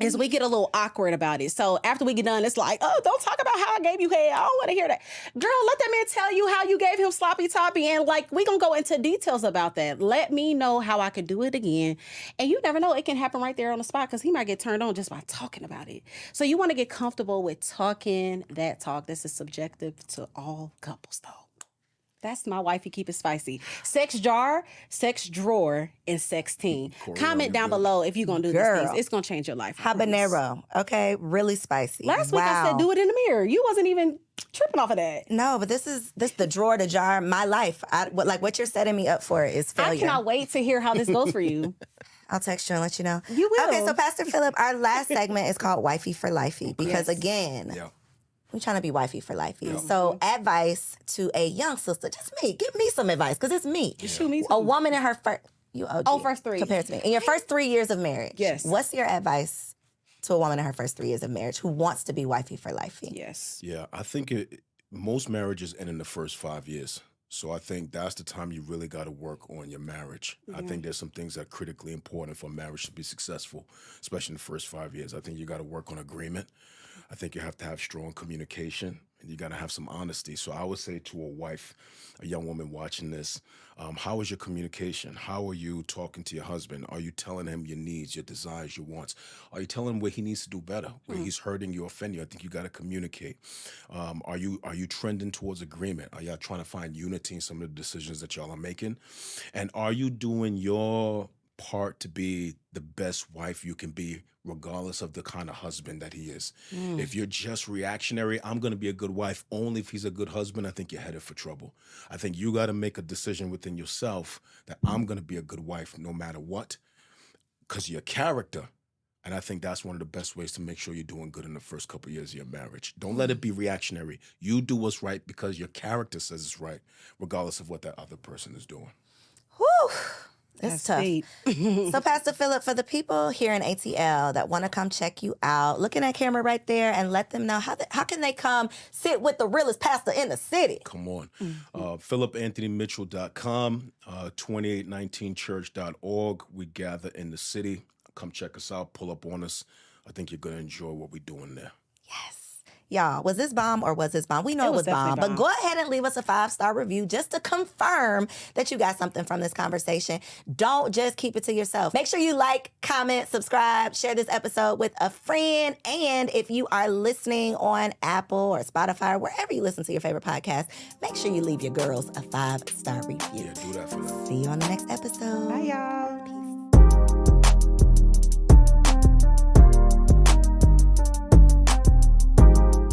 is we get a little awkward about it. So after we get done, it's like, oh, don't talk about how I gave you head. I don't want to hear that. Girl, let that man tell you how you gave him sloppy toppy. And like, we going to go into details about that. Let me know how I could do it again. And you never know, it can happen right there on the spot because he might get turned on just by talking about it. So you want to get comfortable with talking that talk. This is subjective to all couples though. That's my wifey. Keep it spicy. Sex jar, sex drawer, and sex teen. Comment down below if you're going to do these things. It's going to change your life. Habanero. Okay. Really spicy. Last week I said do it in the mirror. You wasn't even tripping off of that. No, but this the drawer, the jar, my life. What you're setting me up for is failure. I cannot wait to hear how this goes for you. I'll text you and let you know. You will. Okay, so Pastor Philip, our last segment is called Wifey for Lifey because again, we're trying to be wifey for lifey. So advice to a young sister, just me. Give me some advice because it's me. Shoot me too. A woman in her first, first 3. Compared to me. In your first 3 years of marriage. Yes. What's your advice to a woman in her first 3 years of marriage who wants to be wifey for lifey? Yes. Yeah, I think most marriages end in the first 5 years. So I think that's the time you really got to work on your marriage. I think there's some things that are critically important for marriage to be successful, especially in the first 5 years. I think you got to work on agreement. I think you have to have strong communication, and you got to have some honesty. So I would say to a wife, a young woman watching this, how is your communication? How are you talking to your husband? Are you telling him your needs, your desires, your wants? Are you telling him where he needs to do better, where he's hurting you, offending you? I think you got to communicate. Are you trending towards agreement? Are y'all trying to find unity in some of the decisions that y'all are making? And are you doing your part to be the best wife you can be, regardless of the kind of husband that he is? If you're just reactionary, I'm going to be a good wife only if he's a good husband, I think you're headed for trouble. I think you got to make a decision within yourself that I'm going to be a good wife no matter what, because of your character. And I think that's one of the best ways to make sure you're doing good in the first couple of years of your marriage. Don't let it be reactionary. You do what's right because your character says it's right, regardless of what that other person is doing. Whew. It's tough. Deep. So, Pastor Philip, for the people here in ATL that want to come check you out, look in that camera right there and let them know how can they come sit with the realest pastor in the city? Come on. PhilipAnthonyMitchell.com, 2819church.org. We gather in the city. Come check us out. Pull up on us. I think you're going to enjoy what we're doing there. Yes. Y'all, was this bomb or was this bomb? We know it was bomb, but go ahead and leave us a 5-star review just to confirm that you got something from this conversation. Don't just keep it to yourself. Make sure you like, comment, subscribe, share this episode with a friend. And if you are listening on Apple or Spotify or wherever you listen to your favorite podcast, make sure you leave your girls a 5-star review. Yeah, do that for them. See you on the next episode. Bye, y'all. Peace.